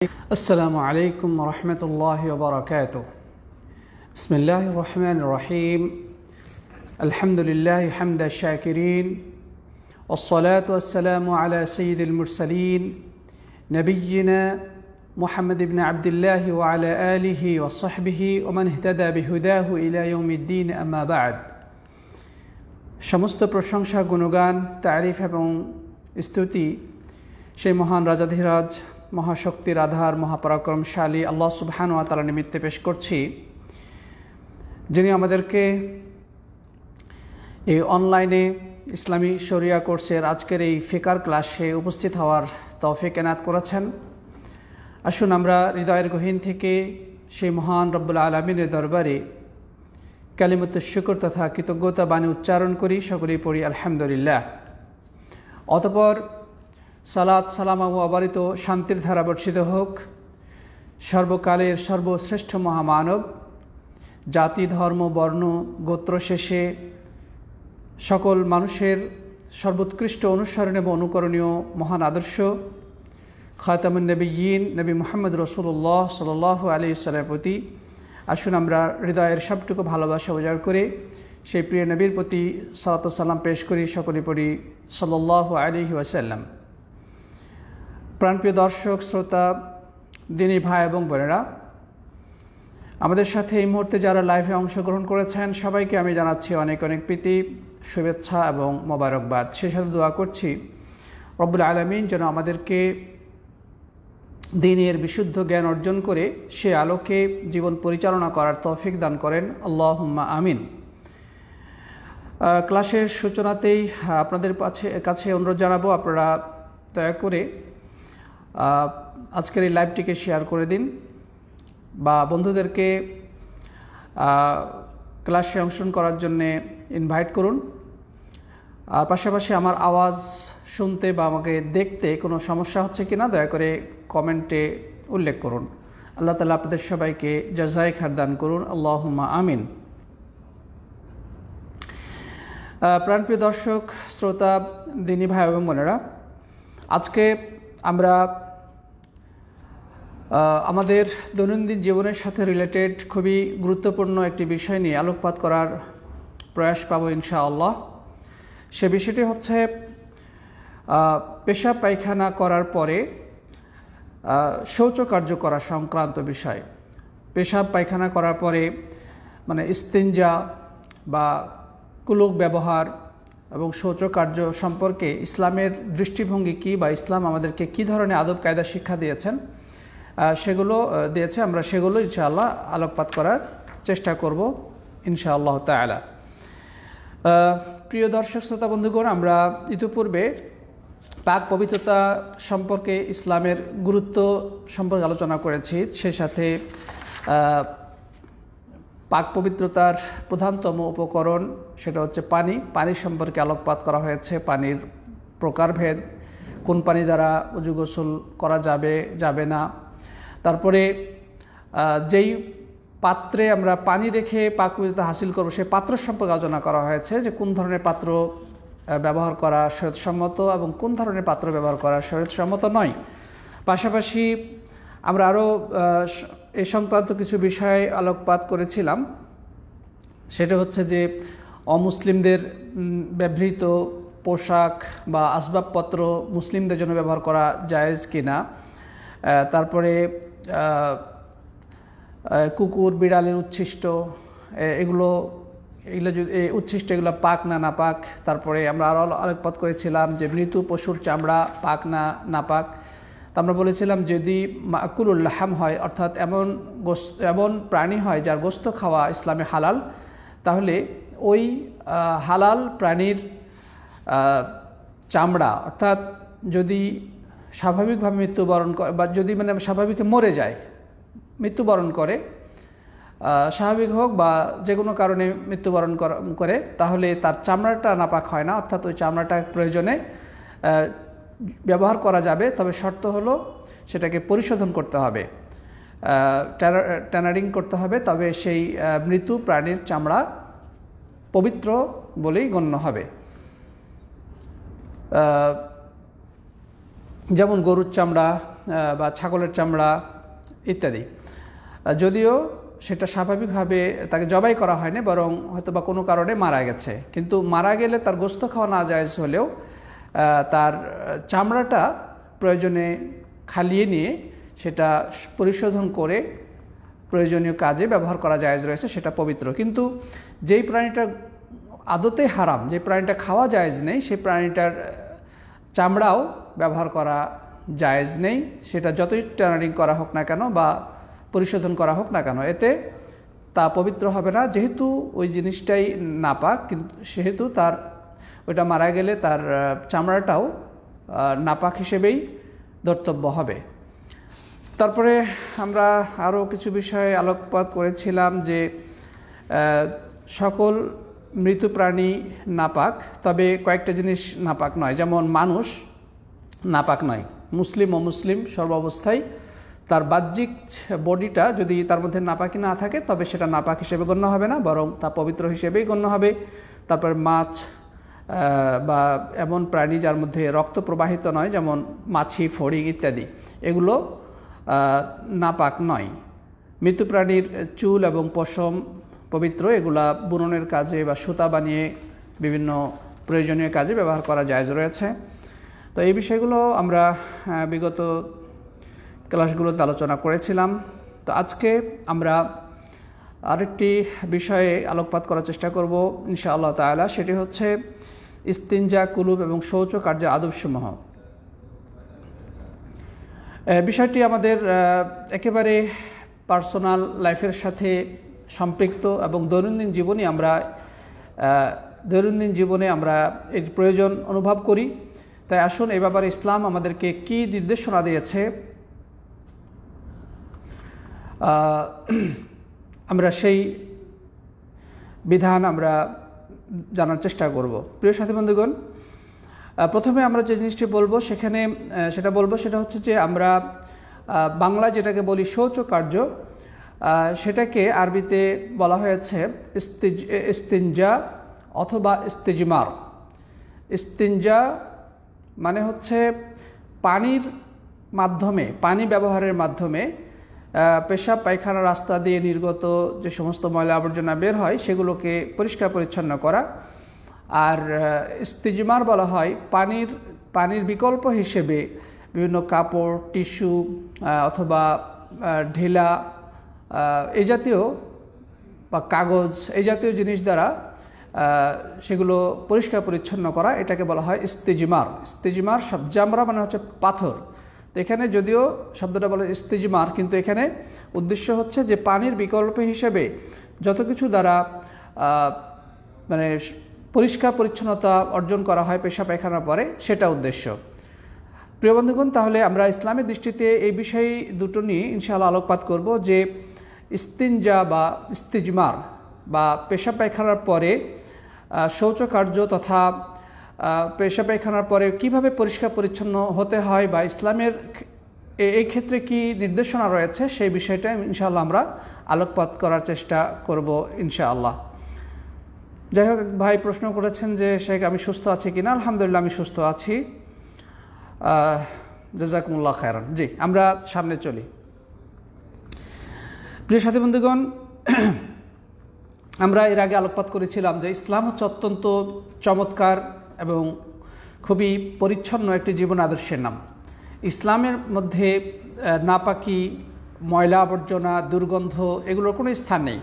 السلام عليكم ورحمة الله وبركاته. بسم الله الرحمن الرحيم. الحمد لله حمد الشاكرين، والصلاة والسلام على سيد المرسلين نبينا محمد بن عبد الله وعلى آله وصحبه ومن اهتدى بهداه إلى يوم الدين. أما بعد. সমস্ত প্রশংসা, গুণগান, তারিফ এবং স্তুতি সেই মহান রাজাধিরাজ মহাশক্তির আধার মহাপরাক্রমশালী আল্লাহ সুবহানাহু ওয়া তাআলা নিমিত্তে পেশ করছি, যিনি আমাদেরকে এই অনলাইনে ইসলামী শরিয়া কোর্সের আজকের এই ফিকার ক্লাসে উপস্থিত হওয়ার তৌফিক এনায়েত করেছেন। আসুন আমরা হৃদয়ের গহীন থেকে সেই মহান রব্বুল আলামিনের দরবারে কালিমাতুশ শুকর তথা কৃতজ্ঞতা বাণী উচ্চারণ করি। সকলেই পড়ি আলহামদুলিল্লাহ। অতঃপর সালাত সালাম ও অবারিত শান্তির ধারা বর্ষিত হোক সর্বকালের সর্বশ্রেষ্ঠ মহামানব, জাতি ধর্ম বর্ণ গোত্র শেষে সকল মানুষের সর্বোৎকৃষ্ট অনুসরণ এবং অনুকরণীয় মহান আদর্শ খাতামুন নবিয়্যিন নবী মুহাম্মদ রাসূলুল্লাহ সাল্লাল্লাহু আলাইহি ওয়াসাল্লামের প্রতি আসুন আমরা হৃদয়ের সবটুকু ভালোবাসা উজাড় করে সেই প্রিয় নবীর প্রতি সালাত ও সালাম পেশ করি। সকলে পড়ি সাল্লাল্লাহু আলাইহি ওয়াসাল্লাম। প্রাণপ্রিয় দর্শক শ্রোতা, দিনী ভাই এবং বোনেরা, আমাদের সাথে এই মুহূর্তে যারা লাইভে অংশগ্রহণ করেছেন সবাইকে আমি জানাচ্ছি অনেক অনেক প্রীতি, শুভেচ্ছা এবং মোবারকবাদ। সেই সাথে দোয়া করছি রব্বুল আলামিন যেন আমাদেরকে দ্বীনের বিশুদ্ধ জ্ঞান অর্জন করে সে আলোকে জীবন পরিচালনা করার তৌফিক দান করেন। আল্লাহুম্মা আমিন। ক্লাসের সূচনাতেই আপনাদের কাছে অনুরোধ জানাবো, আপনারা দয়া করে আজকের এই লাইভটিকে শেয়ার করে দিন বা বন্ধুদেরকে ক্লাসে অংশগ্রহণ করার জন্য ইনভাইট করুন। আর পাশাপাশি আমার আওয়াজ শুনতে বা আমাকে দেখতে কোনো সমস্যা হচ্ছে কিনা দয়া করে কমেন্টে উল্লেখ করুন। আল্লাহ তাআলা আপনাদের সবাইকে জাযায়ে খায়র দান করুন। আল্লাহুম্মা আমিন। প্রাণপ্রিয় দর্শক শ্রোতা, দিনী ভাই এবং বোনেরা, আজকে আমরা আমাদের দৈনন্দিন জীবনের সাথে রিলেটেড খুবই গুরুত্বপূর্ণ একটি বিষয় নিয়ে আলোকপাত করার প্রয়াস পাব ইনশাআল্লাহ। সে বিষয়টি হচ্ছে পেশাব পায়খানা করার পরে শৌচকার্য করা সংক্রান্ত বিষয়। পেশাব পায়খানা করার পরে মানে ইস্তিনজা বা কুলুক ব্যবহার এবং শৌচকার্য সম্পর্কে ইসলামের দৃষ্টিভঙ্গি কী বা ইসলাম আমাদেরকে কী ধরনের আদব কায়দা শিক্ষা দিয়েছেন আমরা সেগুলো ইনশাআল্লাহ আলোকপাত করার চেষ্টা করব ইনশাআল্লাহ তাআলা। প্রিয় দর্শক শ্রোতা বন্ধুগণ, আমরা ইতিপূর্বে পাক পবিত্রতা সম্পর্কে ইসলামের গুরুত্ব সম্পর্কে আলোচনা করেছি। সে সাথে পাক পবিত্রতার প্রধানতম উপকরণ সেটা হচ্ছে পানি সম্পর্কে আলোকপাত করা হয়েছে। পানির প্রকারভেদ, কোন পানি দ্বারা ওযু গোসল করা যাবে না। তারপরে যেই পাত্রে আমরা পানি রেখে পাক পবিত্রতা হাসিল করব সেই পাত্র সম্পর্কে আলোচনা করা হয়েছে, যে কোন ধরনের পাত্র ব্যবহার করা শরীয়তসম্মত এবং কোন ধরনের পাত্র ব্যবহার করা শরীয়তসম্মত নয়। পাশাপাশি আমরা আরও এই সংক্রান্ত কিছু বিষয় আলোকপাত করেছিলাম। সেটা হচ্ছে যে অমুসলিমদের ব্যবহৃত পোশাক বা আসবাবপত্র মুসলিমদের জন্য ব্যবহার করা জায়েজ কিনা। তারপরে কুকুর বিড়ালের উচ্ছিষ্ট এগুলো উচ্ছিষ্ট এগুলো পাক না নাপাক। তারপরে আমরা আরও আলোকপাত করেছিলাম যে মৃত পশুর চামড়া পাক না নাপাক। তা আমরা বলেছিলাম যদি মাকুলুল লাহাম হয়, অর্থাৎ এমন প্রাণী হয় যার গোশত খাওয়া ইসলামে হালাল, তাহলে ওই হালাল প্রাণীর চামড়া, অর্থাৎ যদি স্বাভাবিকভাবে মৃত্যুবরণ করে বা যদি স্বাভাবিক মরে যায়, মৃত্যুবরণ করে, স্বাভাবিক হোক বা যে কোনো কারণে মৃত্যুবরণ করে, তাহলে তার চামড়াটা নাপাক হয় না। অর্থাৎ ওই চামড়াটা প্রয়োজনে ব্যবহার করা যাবে, তবে শর্ত হলো সেটাকে পরিশোধন করতে হবে, ট্যানারিং করতে হবে, তবে সেই মৃত প্রাণীর চামড়া পবিত্র বলেই গণ্য হবে। যেমন গরুর চামড়া, বা ছাগলের চামড়া ইত্যাদি, যদিও সেটা স্বাভাবিকভাবে তাকে জবাই করা হয়নি, বরং হয়তো বা কোনো কারণে মারা গেছে। কিন্তু মারা গেলে তার গোশত খাওয়া না জায়েজ হলেও তার চামড়াটা প্রয়োজনে খালিয়ে নিয়ে সেটা পরিশোধন করে প্রয়োজনীয় কাজে ব্যবহার করা জায়েজ রয়েছে, সেটা পবিত্র। কিন্তু যেই প্রাণীটা আদতে হারাম, যে প্রাণীটা খাওয়া জায়েজ নেই, সেই প্রাণীটার চামড়াও ব্যবহার করা জায়েজ নেই, সেটা যতই টার্নিং করা হোক না কেন বা পরিশোধন করা হোক না কেন, এতে তা পবিত্র হবে না। যেহেতু ওই জিনিসটাই নাপাক, কিন্তু সেহেতু তার ওইটা মারা গেলে তার চামড়াটাও নাপাক হিসেবেই ধর্তব্য হবে। তারপরে আমরা আরও কিছু বিষয়ে আলোকপাত করেছিলাম যে সকল মৃত প্রাণী নাপাক, তবে কয়েকটা জিনিস নাপাক নয়। যেমন মানুষ নাপাক নয়, মুসলিম ও মুসলিম সর্বাবস্থায় তার বাহ্যিক বডিটা যদি তার মধ্যে নাপাকি না থাকে তবে সেটা নাপাক হিসেবে গণ্য হবে না, বরং তা পবিত্র হিসেবেই গণ্য হবে। তারপর মাছ বা এমন প্রাণী যার মধ্যে রক্ত প্রবাহিত নয়, যেমন মাছি, ফড়িং ইত্যাদি, এগুলো নাপাক নয়। মৃত প্রাণীর চুল এবং পশম পবিত্র, এগুলা বুননের কাজে বা সুতা বানিয়ে বিভিন্ন প্রয়োজনীয় কাজে ব্যবহার করা জায়েজ রয়েছে। তো এই বিষয়গুলো আমরা বিগত ক্লাসগুলোতে আলোচনা করেছিলাম। তো আজকে আমরা আরেকটি বিষয়ে আলোকপাত করার চেষ্টা করব ইনশাআল্লাহ তাআলা, সেটি হচ্ছে ইস্তিনজা, কুলুব এবং শৌচ কার্যের আদবসমূহ। বিষয়টি আমাদের একেবারে পার্সোনাল লাইফের সাথে সম্পৃক্ত এবং দৈনন্দিন জীবনে আমরা এর প্রয়োজন অনুভব করি। তাই আসুন এই ব্যাপারে ইসলাম আমাদেরকে কি নির্দেশনা দিয়েছে আমরা সেই বিধান আমরা জানার চেষ্টা করব। প্রিয় সাথী বন্ধুগণ, প্রথমে আমরা যে জিনিসটি বলবো সেটা হচ্ছে যে আমরা বাংলা যেটাকে বলি শৌচ কার্য, সেটাকে আরবিতে বলা হয়েছে ইস্তিনজা অথবা ইস্তিজমার। ইস্তিনজা মানে হচ্ছে পানি ব্যবহারের মাধ্যমে পেশাব পায়খানা রাস্তা দিয়ে নির্গত যে সমস্ত ময়লা আবর্জনা বের হয় সেগুলোকে পরিষ্কার পরিচ্ছন্ন করা। আর ইস্তিজমার বলা হয় পানির বিকল্প হিসেবে বিভিন্ন কাপড়, টিস্যু অথবা ঢেলা এই জাতীয় বা কাগজ এই জাতীয় জিনিস দ্বারা সেগুলো পরিষ্কার পরিচ্ছন্ন করা, এটাকে বলা হয় ইস্তিজমার। ইস্তিজমার জামরা মানে হচ্ছে পাথর। তো এখানে যদিও শব্দটা বলে ইস্তিজমার, কিন্তু এখানে উদ্দেশ্য হচ্ছে যে পানির বিকল্প হিসেবে যত কিছু দ্বারা মানে পরিষ্কার পরিচ্ছন্নতা অর্জন করা হয় পেশা পায়খানার পরে, সেটা উদ্দেশ্য। প্রিয় বন্ধুগণ, তাহলে আমরা ইসলামের দৃষ্টিতে এই বিষয় দুটো নিয়ে ইনশাআল্লাহ আলোকপাত করব যে ইস্তিনজা বা ইস্তিজমার বা পেশা পায়খানার পরে শৌচ কার্য তথা পেশা পায়খানার পরে কিভাবে পরিষ্কার পরিচ্ছন্ন হতে হয় বা ইসলামের এই ক্ষেত্রে কি নির্দেশনা রয়েছে, সেই বিষয়টা ইনশাআল্লাহ আমরা আলোকপাত করার চেষ্টা করব ইনশাআল্লাহ। যাই হোক, ভাই প্রশ্ন করেছেন যে শেখ আমি সুস্থ আছি কিনা। আলহামদুলিল্লাহ আমি সুস্থ আছি, জাযাকুমুল্লাহ খায়রান। জি, আমরা সামনে চলি। প্রিয় সাথী বন্ধুগণ, আমরা এর আগে আলোকপাত করেছিলাম যে ইসলাম হচ্ছে অত্যন্ত চমৎকার এবং খুবই পরিচ্ছন্ন একটি জীবন আদর্শের নাম। ইসলামের মধ্যে নাপাকি, ময়লা আবর্জনা, দুর্গন্ধ এগুলোর কোনো স্থান নেই।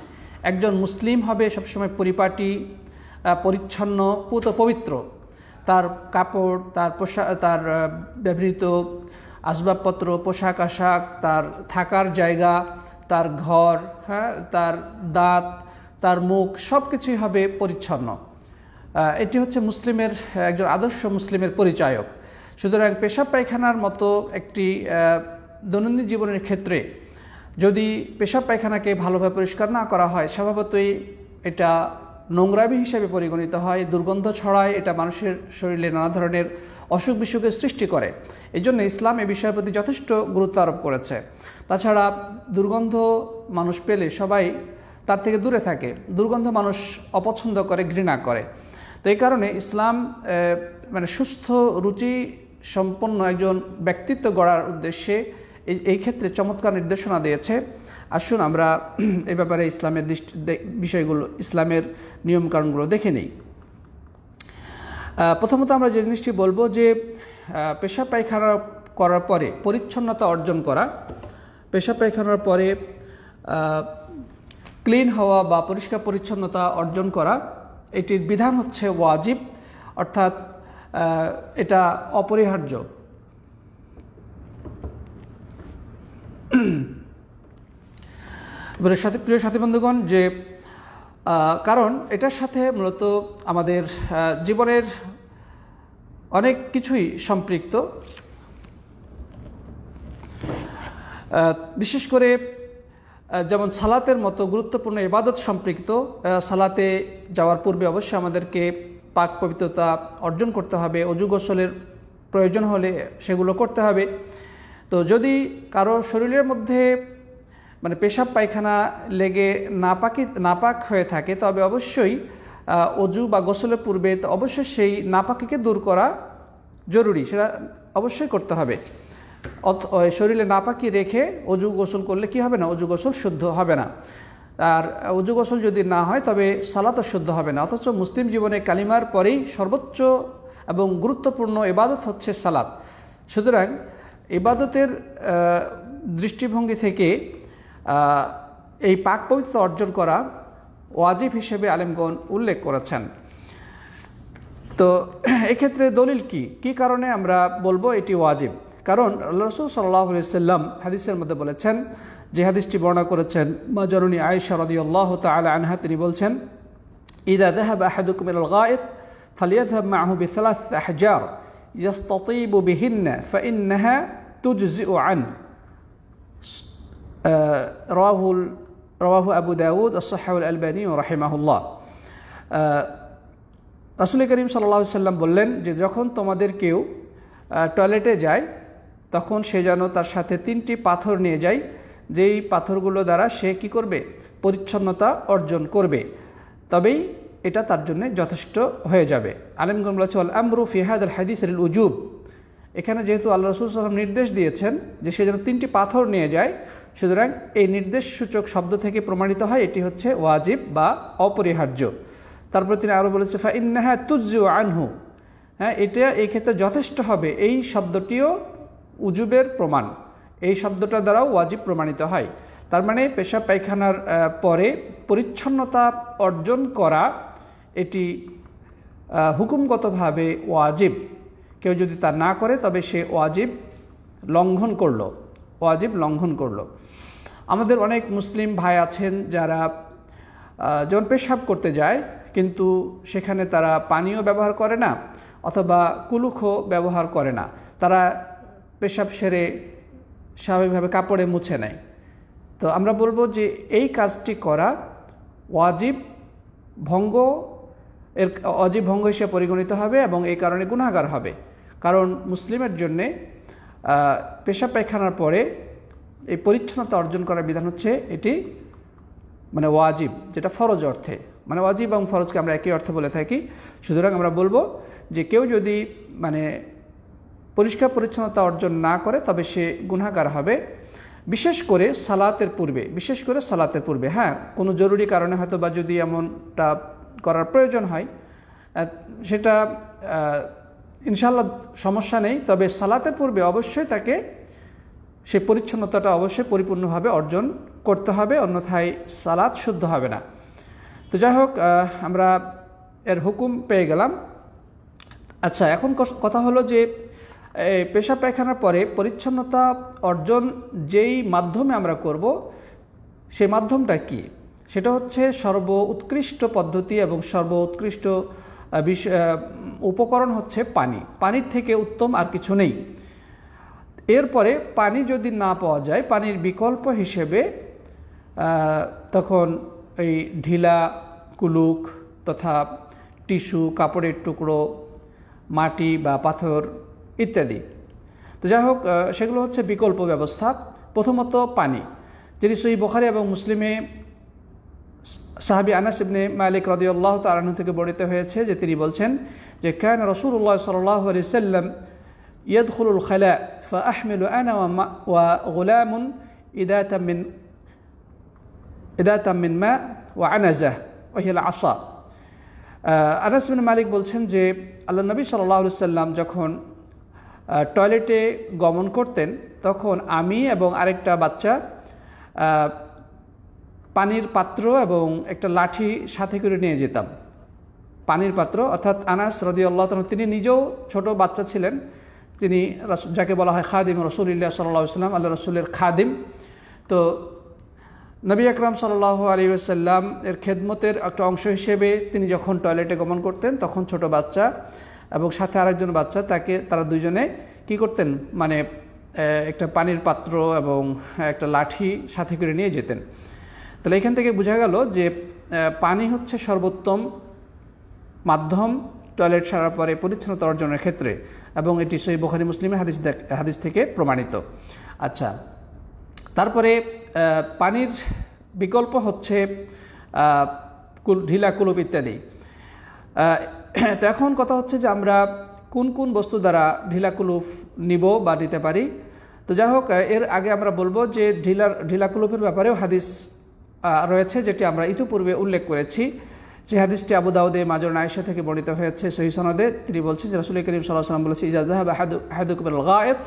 একজন মুসলিম হবে সবসময় পরিপাটি, পরিচ্ছন্ন, পবিত্র। তার কাপড়, তার ব্যবহৃত আসবাবপত্র, পোশাক আশাক, তার থাকার জায়গা, তার ঘর, তার দাঁত, তার মুখ সব কিছুই হবে পরিচ্ছন্ন। এটি হচ্ছে একজন আদর্শ মুসলিমের পরিচায়ক। সুতরাং পেশাব পায়খানার মতো একটি দৈনন্দিন জীবনের ক্ষেত্রে যদি পেশাব পায়খানাকে ভালোভাবে পরিষ্কার না করা হয়, স্বভাবতই এটা নোংরামি হিসেবে পরিগণিত হয়, দুর্গন্ধ ছড়ায়, এটা মানুষের শরীরে নানা ধরনের অসুখ বিসুখের সৃষ্টি করে। এই জন্য ইসলাম এ বিষয়ের প্রতি যথেষ্ট গুরুত্ব আরোপ করেছে। তাছাড়া দুর্গন্ধ মানুষ পেলে সবাই তার থেকে দূরে থাকে, দুর্গন্ধ মানুষ অপছন্দ করে, ঘৃণা করে। তো এই কারণে ইসলাম মানে সুস্থ রুচি সম্পন্ন একজন ব্যক্তিত্ব গড়ার উদ্দেশ্যে এই ক্ষেত্রে চমৎকার নির্দেশনা দিয়েছে। আসুন আমরা এই ব্যাপারে ইসলামের বিষয়গুলো, ইসলামের নিয়মকানুনগুলো দেখে নিই। প্রথমত আমরা যে জিনিসটি বলবো যে পেশাব পায়খানা করার পরে পরিচ্ছন্নতা অর্জন করা, পেশাব পায়খানার পরে ক্লিন হওয়া বা পরিষ্কার পরিচ্ছন্নতা অর্জন করা, এটির বিধান হচ্ছে ওয়াজিব, অর্থাৎ এটা অপরিহার্য। প্রিয় সাথী বন্ধুগণ, যে কারণ এটার সাথে মূলত আমাদের জীবনের অনেক কিছুই সম্পৃক্ত, বিশেষ করে যেমন সালাতের মতো গুরুত্বপূর্ণ ইবাদত সম্পৃক্ত। সালাতে যাওয়ার পূর্বে অবশ্যই আমাদেরকে পাক পবিত্রতা অর্জন করতে হবে, অজু গোসলের প্রয়োজন হলে সেগুলো করতে হবে। তো যদি কারো শরীরের মধ্যে মানে পেশাব পায়খানা লেগে নাপাক হয়ে থাকে, তবে অবশ্যই অজু বা গোসলের পূর্বে অবশ্যই সেই নাপাকিকে দূর করা জরুরি, সেটা অবশ্যই করতে হবে। শরীরে নাপাকি রেখে অজু গোসল করলে কি হবে না, অজু গোসল শুদ্ধ হবে না। আর অজু গোসল যদি না হয় তবে সালাতও শুদ্ধ হবে না। অথচ মুসলিম জীবনে কালিমার পরেই সর্বোচ্চ এবং গুরুত্বপূর্ণ ইবাদত হচ্ছে সালাত। সুতরাং ইবাদতের দৃষ্টিভঙ্গি থেকে এই পাক পবিত্রতা অর্জন করা ওয়াজিব হিসেবে আলেমগণ উল্লেখ করেছেন। তো এক্ষেত্রে দলিল কি কারণে আমরা বলবো এটি ওয়াজিব? কারণ আল্লাহ রাসূল সাল্লাল্লাহু আলাইহি ওয়াসাল্লাম হাদিসের মধ্যে বলেছেন, যে হাদিসটি বর্ণনা করেছেন মা জননী আয়েশা রাদিয়াল্লাহু তাআলা আনহা, তিনি বলছেন, ইযা যাহাবা আহাদুকুম ইলাল গায়ত ফালিয়াযহাব মা'হু বিসালাস আহজার ইয়াস্তাতিবু বিহিন্না ফাইন্নাহা তুজজিউ আন। রাওয়াহু আবু দাউদ ওয়া সাহহাহু আল আলবানী রাহিমাহুল্লাহ। রাসূল করিম সাল্লাল্লাহু আলাইহি ওয়াসাল্লাম বললেন যে যখন তোমাদের কেউ টয়লেটে যায় তখন সে যেন তার সাথে 3টি পাথর নিয়ে যায়, যেই পাথরগুলো দ্বারা সে কি করবে, পরিচ্ছন্নতা অর্জন করবে, তবেই এটা তার জন্য যথেষ্ট হয়ে যাবে। আলেমগণ বলেছে আল আমরু ফি হাদাল হাদিসিল উজুব, এখানে যেহেতু আল্লাহ রাসূল সাল্লাল্লাহু আলাইহি ওয়াসাল্লাম নির্দেশ দিয়েছেন যে সে যেন 3টি পাথর নিয়ে যায়, সুতরাং এই নির্দেশ সূচক শব্দ থেকে প্রমাণিত হয় এটি হচ্ছে ওয়াজিব বা অপরিহার্য। তারপর তিনি আরো বলেছে ফা ইন্নাহা তুজজিউ আনহু, হ্যাঁ, এটা এই ক্ষেত্রে যথেষ্ট হবে। এই শব্দটিও উজুবের প্রমাণ, এই শব্দটা দ্বারাও ওয়াজিব প্রমাণিত হয়। তার মানে পেশাব পায়খানার পরে পরিচ্ছন্নতা অর্জন করা এটি হুকুমগতভাবে ওয়াজিব। কেউ যদি তা না করে তবে সে ওয়াজিব লঙ্ঘন করলো। আমাদের অনেক মুসলিম ভাই আছেন যারা যখন পেশাব করতে যায় কিন্তু সেখানে তারা পানিও ব্যবহার করে না অথবা কুলুখও ব্যবহার করে না, তারা পেশাব সেরে স্বাভাবিকভাবে কাপড়ে মুছে নেয়। তো আমরা বলবো যে এই কাজটি করা ওয়াজিব ভঙ্গ হিসেবে পরিগণিত হবে এবং এই কারণে গুনাহগার হবে। কারণ মুসলিমের জন্যে পেশাব পায়খানার পরে এই পরিচ্ছন্নতা অর্জন করার বিধান হচ্ছে এটি মানে ওয়াজিব, যেটা ফরজ অর্থে, মানে ওয়াজিব এবং ফরজকে আমরা একই অর্থে বলে থাকি। সুতরাং আমরা বলবো যে কেউ যদি মানে পরিষ্কার পরিচ্ছন্নতা অর্জন না করে তবে সে গুনাহগার হবে, বিশেষ করে সালাতের পূর্বে। হ্যাঁ, কোনো জরুরি কারণে হয়তো বা যদি এমনটা করার প্রয়োজন হয় সেটা ইনশাআল্লাহ সমস্যা নেই, তবে সালাতের পূর্বে অবশ্যই তাকে সেই পরিচ্ছন্নতাটা অবশ্যই পরিপূর্ণভাবে অর্জন করতে হবে, অন্যথায় সালাত শুদ্ধ হবে না। তো যাই হোক, আমরা এর হুকুম পেয়ে গেলাম। আচ্ছা, এখন কথা হলো যে পেশাব পায়খানার পরে পরিচ্ছন্নতা অর্জন যেই মাধ্যমে আমরা করব সেই মাধ্যমটা কি? সেটা হচ্ছে সর্বোৎকৃষ্ট পদ্ধতি এবং সর্বোৎকৃষ্ট উপকরণ হচ্ছে পানি। পানির থেকে উত্তম আর কিছু নেই। এরপরে পানি যদি না পাওয়া যায়, পানির বিকল্প হিসেবে তখন এই ঢিলা কুলুক তথা টিস্যু, কাপড়ের টুকরো, মাটি বা পাথর ইত্যাদি। তো যাই হোক, সেগুলো হচ্ছে বিকল্প ব্যবস্থা। প্রথমত পানি, যেটি সহিহ বুখারী এবং মুসলিমে সাহাবী আনাস ইবনে মালিক রাদিয়াল্লাহু তাআলা আনহু থেকে বর্ণিত হয়েছে যে তিনি বলছেন যে কানা রাসূলুল্লাহ সাল্লাল্লাহু আলাইহি ওয়াসাল্লাম ইয়াদখুলুল খালা ফাআহমিলু আনা ওয়া গুলামুন ইদাতাম মিন মা ওয়া আনাজাহ ওয়া হিয়া আল-আসা। আনাস বিন মালিক বলছেন যে আল্লাহ নবী সাল্লাল্লাহু আলাইহি ওয়াসাল্লাম যখন টয়লেটে গমন করতেন তখন আমি এবং আরেকটা বাচ্চা পানির পাত্র এবং একটা লাঠি সাথে করে নিয়ে যেতাম। পানির পাত্র অর্থাৎ আনাস রাদিয়াল্লাহু তাআলা তিনি নিজেও ছোট বাচ্চা ছিলেন, তিনি যাকে বলা হয় খাদিম রাসূলুল্লাহ সাল্লাল্লাহু আলাইহি ওয়াসাল্লাম, আল্লাহ রাসূলের খাদিম। তো নবী আকরাম সাল্লাল্লাহু আলাইহি ওয়াসাল্লাম এর খেদমতের একটা অংশ হিসেবে তিনি যখন টয়লেটে গমন করতেন তখন ছোট বাচ্চা এবং সাথে আরেকজন বাচ্চা তারা দুইজনে কি করতেন, মানে একটা পানির পাত্র এবং একটা লাঠি সাথে করে নিয়ে যেতেন। তাহলে এখান থেকে বোঝা গেল যে পানি হচ্ছে সর্বোত্তম মাধ্যম টয়লেট সারার পরে পরিচ্ছন্নতা অর্জনের ক্ষেত্রে, এবং এটি সহিহ বুখারী মুসলিমের হাদিস থেকে প্রমাণিত। আচ্ছা, তারপরে পানির বিকল্প হচ্ছে ঢিলা কুলুপ ইত্যাদি। তো এখন কথা হচ্ছে যে আমরা কোন কোন বস্তু দ্বারা ঢিলা কুলুপ নিব বা নিতে পারি। তো যাই হোক, এর আগে আমরা বলবো যে ঢিলা কুলুপের ব্যাপারেও হাদিস রয়েছে, যেটি আমরা ইতিপূর্বে উল্লেখ করেছি। যে হাদিসটি আবু দাউদে মাজরুন আয়েশা থেকে বর্ণিত হয়েছে সহিহ সনদে। তিনি বলছেন যে রাসূল করিম সাল্লাল্লাহু আলাইহি ওয়াসাল্লাম বলেছেন, ইজা যাহাবা আহাদুকুম ইলাল গায়েত,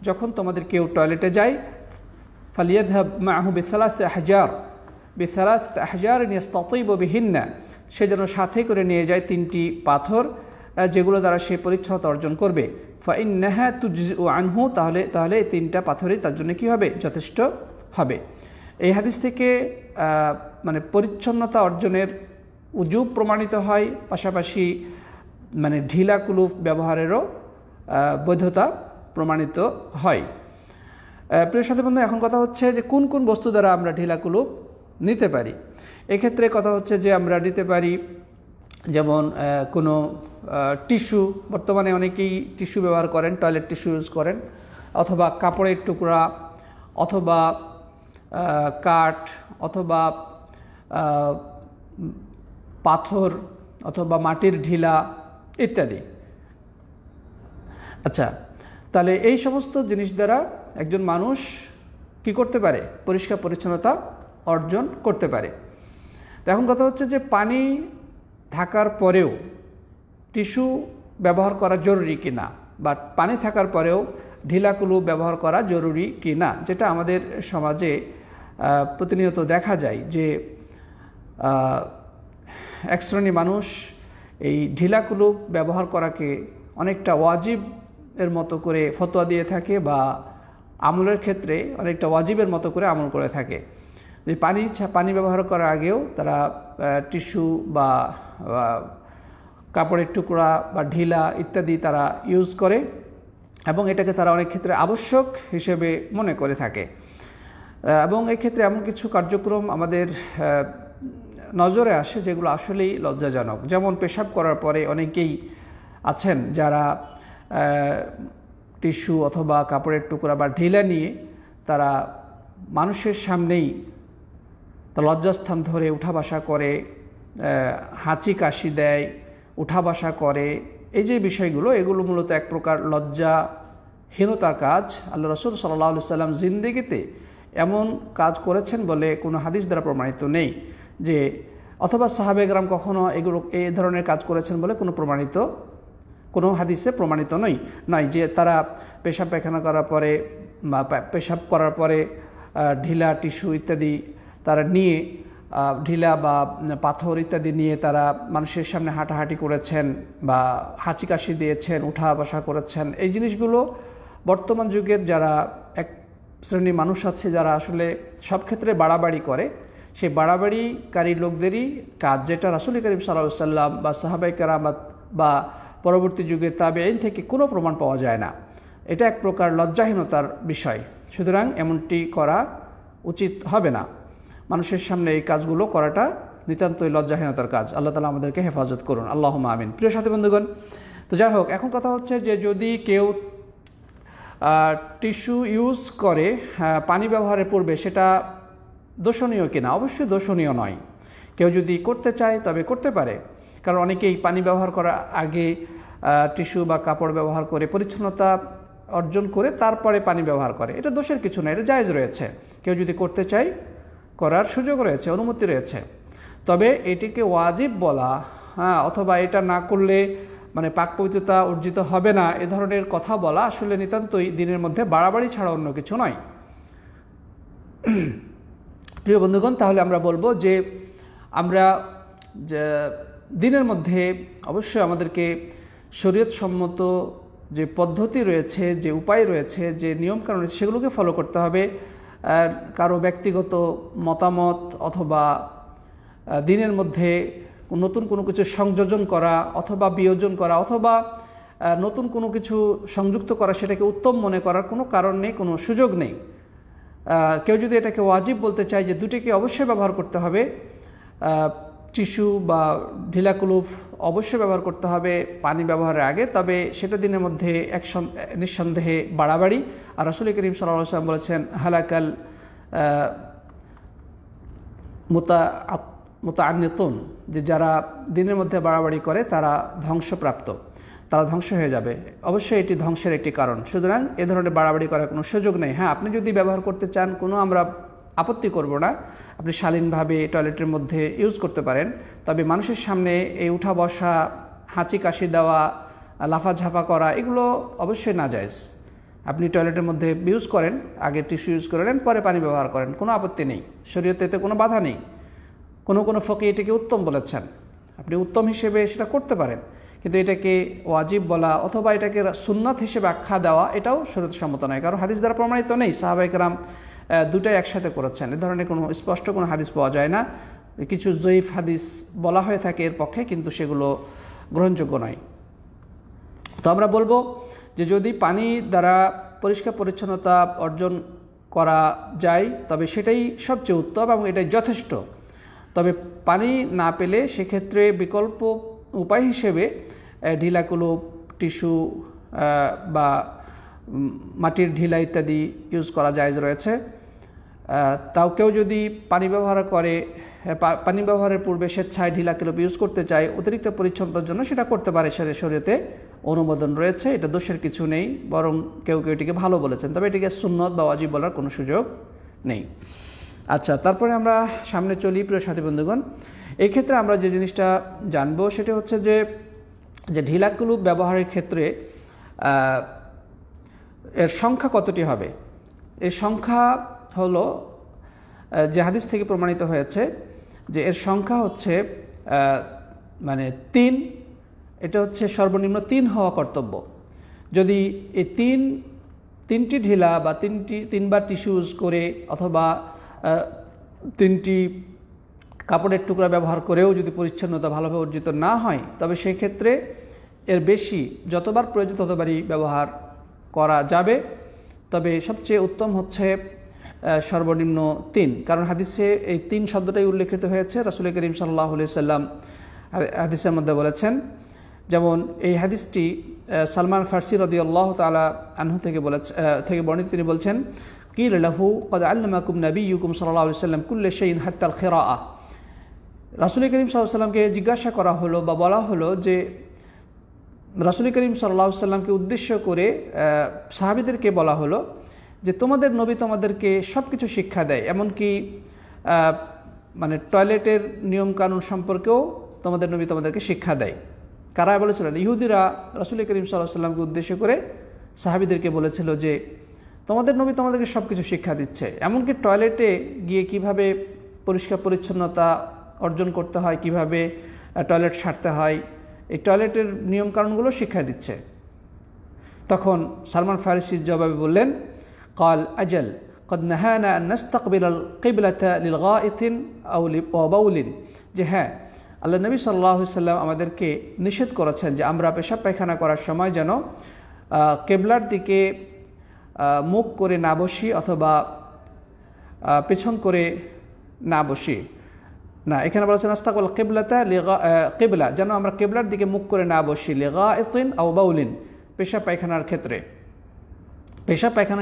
যখন তোমাদের কেউ টয়লেটে যায়, ফালিয়াযহাব মাআহু বিসালাসি আহজার ইয়াস্তাতিবু বিহিন্না, সে যেন সাথে করে নিয়ে যায় 3টি পাথর যেগুলো দ্বারা সে পরিচ্ছন্নতা অর্জন করবে। ফাইন্নাহা তুজজিউ আনহু, তাহলে এই 3টা পাথরই তার জন্য কি হবে, যথেষ্ট হবে। এই হাদিস থেকে মানে পরিচ্ছন্নতা অর্জনের উজুব প্রমাণিত হয়, পাশাপাশি মানে ঢিলা কুলুপ ব্যবহারেরও বৈধতা প্রমাণিত হয়। প্রিয় সাথী বন্ধু, এখন কথা হচ্ছে যে কোন কোন বস্তু দ্বারা আমরা ঢিলা কুলুপ নিতে পারি। এক্ষেত্রে কথা হচ্ছে যে আমরা নিতে পারি যেমন কোনো টিস্যু, বর্তমানে অনেকেই টিস্যু ব্যবহার করেন, টয়লেট টিস্যু ইউজ করেন, অথবা কাপড়ের টুকরা, অথবা কাঠ, অথবা পাথর, অথবা মাটির ঢিলা ইত্যাদি। আচ্ছা, তাহলে এই সমস্ত জিনিস দ্বারা একজন মানুষ কি করতে পারে, পরিষ্কার পরিচ্ছন্নতা অর্জন করতে পারে। তো এখন কথা হচ্ছে যে পানি থাকার পরেও টিস্যু ব্যবহার করা জরুরি কিনা, বা পানি থাকার পরেও ঢিলা কুলুপ ব্যবহার করা জরুরি কিনা, যেটা আমাদের সমাজে প্রতিনিয়ত দেখা যায় যে এক শ্রেণী মানুষ এই ঢিলা কুলুপ ব্যবহার করাকে অনেকটা ওয়াজিব এর মতো করে ফতোয়া দিয়ে থাকে, বা আমলের ক্ষেত্রে অনেকটা ওয়াজিবের মতো করে আমল করে থাকে। যে পানি ব্যবহার করার আগেও তারা টিস্যু বা কাপড়ের টুকরা বা ঢিলা ইত্যাদি তারা ইউজ করে, এবং এটাকে তারা অনেক ক্ষেত্রে আবশ্যক হিসেবে মনে করে থাকে। এবং এক্ষেত্রে এমন কিছু কার্যক্রম আমাদের নজরে আসে যেগুলো আসলেই লজ্জাজনক। যেমন পেশাব করার পরে অনেকেই আছেন যারা টিস্যু অথবা কাপড়ের টুকরা বা ঢিলা নিয়ে তারা মানুষের সামনেই লজ্জাস্থান ধরে উঠা বসা করে, হাঁচি কাশি দেয়, উঠা বসা করে। এই যে বিষয়গুলো, এগুলো মূলত এক প্রকার লজ্জাহীনতার কাজ। আল্লাহ রাসূল সাল্লাল্লাহু আলাইহি ওয়াসাল্লাম জিন্দেগিতে এমন কাজ করেছেন বলে কোনো হাদিস দ্বারা প্রমাণিত নেই, যে অথবা সাহাবায়ে কেরাম কখনো এই ধরনের কাজ করেছেন বলে কোনো হাদিসে প্রমাণিত নয় যে তারা পেশাব পায়খানা করার পরে বা পেশাব করার পরে ঢিলা টিস্যু ইত্যাদি তারা নিয়ে, ঢিলা বা পাথর ইত্যাদি নিয়ে তারা মানুষের সামনে হাঁটাহাঁটি করেছেন বা হাঁচি কাশি দিয়েছেন, উঠা বসা করেছেন। এই জিনিসগুলো বর্তমান যুগের যারা এক শ্রেণী মানুষ আছে যারা আসলে সব ক্ষেত্রে বাড়াবাড়ি করে, সেই বাড়াবাড়িকারী লোকদেরই কাজ, যেটা রাসূল করিম সাল্লাল্লাহু আলাইহি ওয়াসাল্লাম বা সাহাবায়ে কেরাম বা পরবর্তী যুগের তাবেঈন থেকে কোনো প্রমাণ পাওয়া যায় না। এটা এক প্রকার লজ্জাহীনতার বিষয়। সুতরাং এমনটি করা উচিত হবে না। মানুষের সামনে এই কাজগুলো করাটা নিতান্তই লজ্জাহীনতার কাজ। আল্লাহ তাআলা আমাদেরকে হেফাজত করুন, আল্লাহুম্মা আমিন। প্রিয় সাথী বন্ধুগণ, তো যাই হোক, এখন কথা হচ্ছে যে যদি কেউ টিস্যু ইউজ করে পানি ব্যবহারের পূর্বে, সেটা দোষণীয় কিনা? অবশ্যই দোষণীয় নয়। কেউ যদি করতে চায় তবে করতে পারে, কারণ অনেকেই পানি ব্যবহার করার আগে টিস্যু বা কাপড় ব্যবহার করে পরিচ্ছন্নতা অর্জন করে তারপরে পানি ব্যবহার করে, এটা দোষের কিছু না, এটা জায়েজ রয়েছে। কেউ যদি করতে চায় করার সুযোগ রয়েছে, অনুমতি রয়েছে। তবে এটিকে ওয়াজিব বলা, অথবা এটা না করলে মানে পাক পবিত্রতা অর্জিত হবে না, এ ধরনের কথা বলা আসলে নিতান্তই দিনের মধ্যে বাড়াবাড়ি ছাড়া অন্য কিছু নয়। প্রিয় বন্ধুগণ, তাহলে আমরা বলবো যে আমরা দিনের মধ্যে অবশ্যই আমাদেরকে শরীয়ত সম্মত যে পদ্ধতি রয়েছে, যে উপায় রয়েছে, যে নিয়মকানুন রয়েছে, সেগুলোকে ফলো করতে হবে। কারো ব্যক্তিগত মতামত অথবা দিনের মধ্যে নতুন কোনো কিছু সংযোজন করা অথবা বিয়োজন করা অথবা নতুন কোনো কিছু সংযুক্ত করা, সেটাকে উত্তম মনে করার কোনো কারণ নেই, কোনো সুযোগ নেই। কেউ যদি এটাকে ওয়াজিব বলতে চায় যে দুটিকে অবশ্যই ব্যবহার করতে হবে, টিস্যু বা ঢিলা কুলুপ অবশ্যই ব্যবহার করতে হবে পানি ব্যবহারের আগে, তবে সেটা দিনের মধ্যে নিঃসন্দেহে বাড়াবাড়ি। আর রাসূল করিম সাল্লাল্লাহু আলাইহি ওয়াসাল্লাম বলেছেন, হালাকাল মুতাআন্নিতুন, যে যারা দিনের মধ্যে বাড়াবাড়ি করে তারা ধ্বংসপ্রাপ্ত, তারা ধ্বংস হয়ে যাবে। অবশ্যই এটি ধ্বংসের একটি কারণ। সুতরাং এ ধরনের বাড়াবাড়ি করার কোনো সুযোগ নেই। হ্যাঁ, আপনি যদি ব্যবহার করতে চান, কোনো আমরা আপত্তি করব না, আপনি শালীনভাবে টয়লেটের মধ্যে ইউজ করতে পারেন। তবে মানুষের সামনে এই উঠা বসা, হাঁচি কাশি দেওয়া, লাফাঝাপা করা, এগুলো অবশ্যই নাজায়েজ। আপনি টয়লেটের মধ্যে ইউজ করেন, আগে টিস্যু ইউজ করে নেন, পরে পানি ব্যবহার করেন, কোনো আপত্তি নেই, শরীয়তে এতে কোনো বাধা নেই। কোনো ফকি এটাকে উত্তম বলেছেন, আপনি উত্তম হিসেবে সেটা করতে পারেন, কিন্তু এটাকে ওয়াজিব বলা অথবা এটাকে সুন্নাত হিসেবে আখ্যা দেওয়া, এটাও শরীয়তসম্মত নয়। কারণ হাদিস দ্বারা প্রমাণিত নেই সাহাবায়ে কেরাম দুটাই একসাথে করেছেন, এ ধরনের কোনো স্পষ্ট কোনো হাদিস পাওয়া যায় না। কিছু জয়ীফ হাদিস বলা হয়ে থাকে এর পক্ষে, কিন্তু সেগুলো গ্রহণযোগ্য নয়। তো আমরা বলবো যে যদি পানি দ্বারা পরিষ্কার পরিচ্ছন্নতা অর্জন করা যায় তবে সেটাই সবচেয়ে উত্তম এবং এটাই যথেষ্ট। তবে পানি না পেলে সেক্ষেত্রে বিকল্প উপায় হিসেবে ঢিলা কুলুপ, টিস্যু বা মাটির ঢিলা ইত্যাদি ইউজ করা জায়েজ রয়েছে। তাও কেউ যদি পানি ব্যবহারের পূর্বে স্বেচ্ছায় ঢিলা কুলুপ ইউজ করতে চায় অতিরিক্ত পরিচ্ছন্নতার জন্য, সেটা করতে পারে, শরীয়তে অনুমোদন রয়েছে, এটা দোষের কিছু নেই, বরং কেউ এটিকে ভালো বলেছেন। তবে এটিকে সুন্নত বা ওয়াজিব বলার কোনো সুযোগ নেই। আচ্ছা, তারপরে আমরা সামনে চলি। প্রিয় সাথী বন্ধুগণ, এই ক্ষেত্রে আমরা যে জিনিসটা জানবো সেটা হচ্ছে যে ঢিলা কুলুপ ব্যবহারের ক্ষেত্রে এর সংখ্যা কতটি হবে। এর সংখ্যা হলো, যে হাদিস থেকে প্রমাণিত হয়েছে যে এর সংখ্যা হচ্ছে মানে 3, এটা হচ্ছে সর্বনিম্ন 3 হওয়া কর্তব্য। যদি এই তিনটি ঢিলা বা তিনবার টিস্যু ইউজ করে অথবা 3টি কাপড়ের টুকরা ব্যবহার করেও যদি পরিচ্ছন্নতা ভালোভাবে অর্জিত না হয়, তবে সেই ক্ষেত্রে এর বেশি যতবার প্রয়োজন ততবারই ব্যবহার করা যাবে। তবে সবচেয়ে উত্তম হচ্ছে সর্বনিম্ন 3, কারণ হাদিসে এই 3 শব্দটাই উল্লেখিত হয়েছে। রাসূল করিম সাল্লাল্লাহু আলাইহি সাল্লাম হাদিসের মধ্যে বলেছেন, যেমন এই হাদিসটি সালমান ফারসি রাদিয়াল্লাহু তাআলা আনহু থেকে বর্ণিত। তিনি বলছেন, কিলা লাহু ক্বাদ আল্লামাকুম নাবিয়্যুকুম সাল্লাল্লাহু আলাইহি সাল্লাম কুল্লা শাইইন হাত্তা আল খিরাআহ। রাসূল করিম সাল্লাল্লাহু আলাইহি সাল্লামকে জিজ্ঞাসা করা হলো বা বলা হলো যে রাসূল করিম সাল্লাল্লাহু আলাইহি সাল্লামকে উদ্দেশ্য করে সাহাবীদেরকে বলা হলো যে তোমাদের নবী তোমাদেরকে সব কিছু শিক্ষা দেয়, এমনকি মানে টয়লেটের নিয়মকানুন সম্পর্কেও তোমাদের নবী তোমাদেরকে শিক্ষা দেয়। কারা বলেছিলেন? ইহুদিরা রাসূল করিম সাল্লাল্লাহু আলাইহি সাল্লামকে উদ্দেশ্য করে সাহাবীদেরকে বলেছিল যে তোমাদের নবী তোমাদেরকে সব কিছু শিক্ষা দিচ্ছে, এমনকি টয়লেটে গিয়ে কিভাবে পরিষ্কার পরিচ্ছন্নতা অর্জন করতে হয়, কিভাবে টয়লেট সারতে হয়, এই টয়লেটের নিয়মকানুনগুলো শিক্ষা দিচ্ছে। তখন সালমান ফারসির জবাবে বললেন, قال أجل قد نهانا أن نستقبل القبلة للغائط أو بول, যে হ্যাঁ, আল্লাহ নবী সাল্লাল্লাহু আলাইহি সাল্লাম আমাদেরকে নিষেধ করেছেন যে আমরা পেশাব পায়খানা করার সময় যেন কিবলার দিকে মুখ করে না বসি অথবা পেছন করে না বসি। না, এখানে বলেছেন আস্তাকবাল কিবলা, যেন আমরা কিবলার দিকে মুখ করে না বসি, লিগাইতিন আও বাউলিন, পেশাব পায়খানার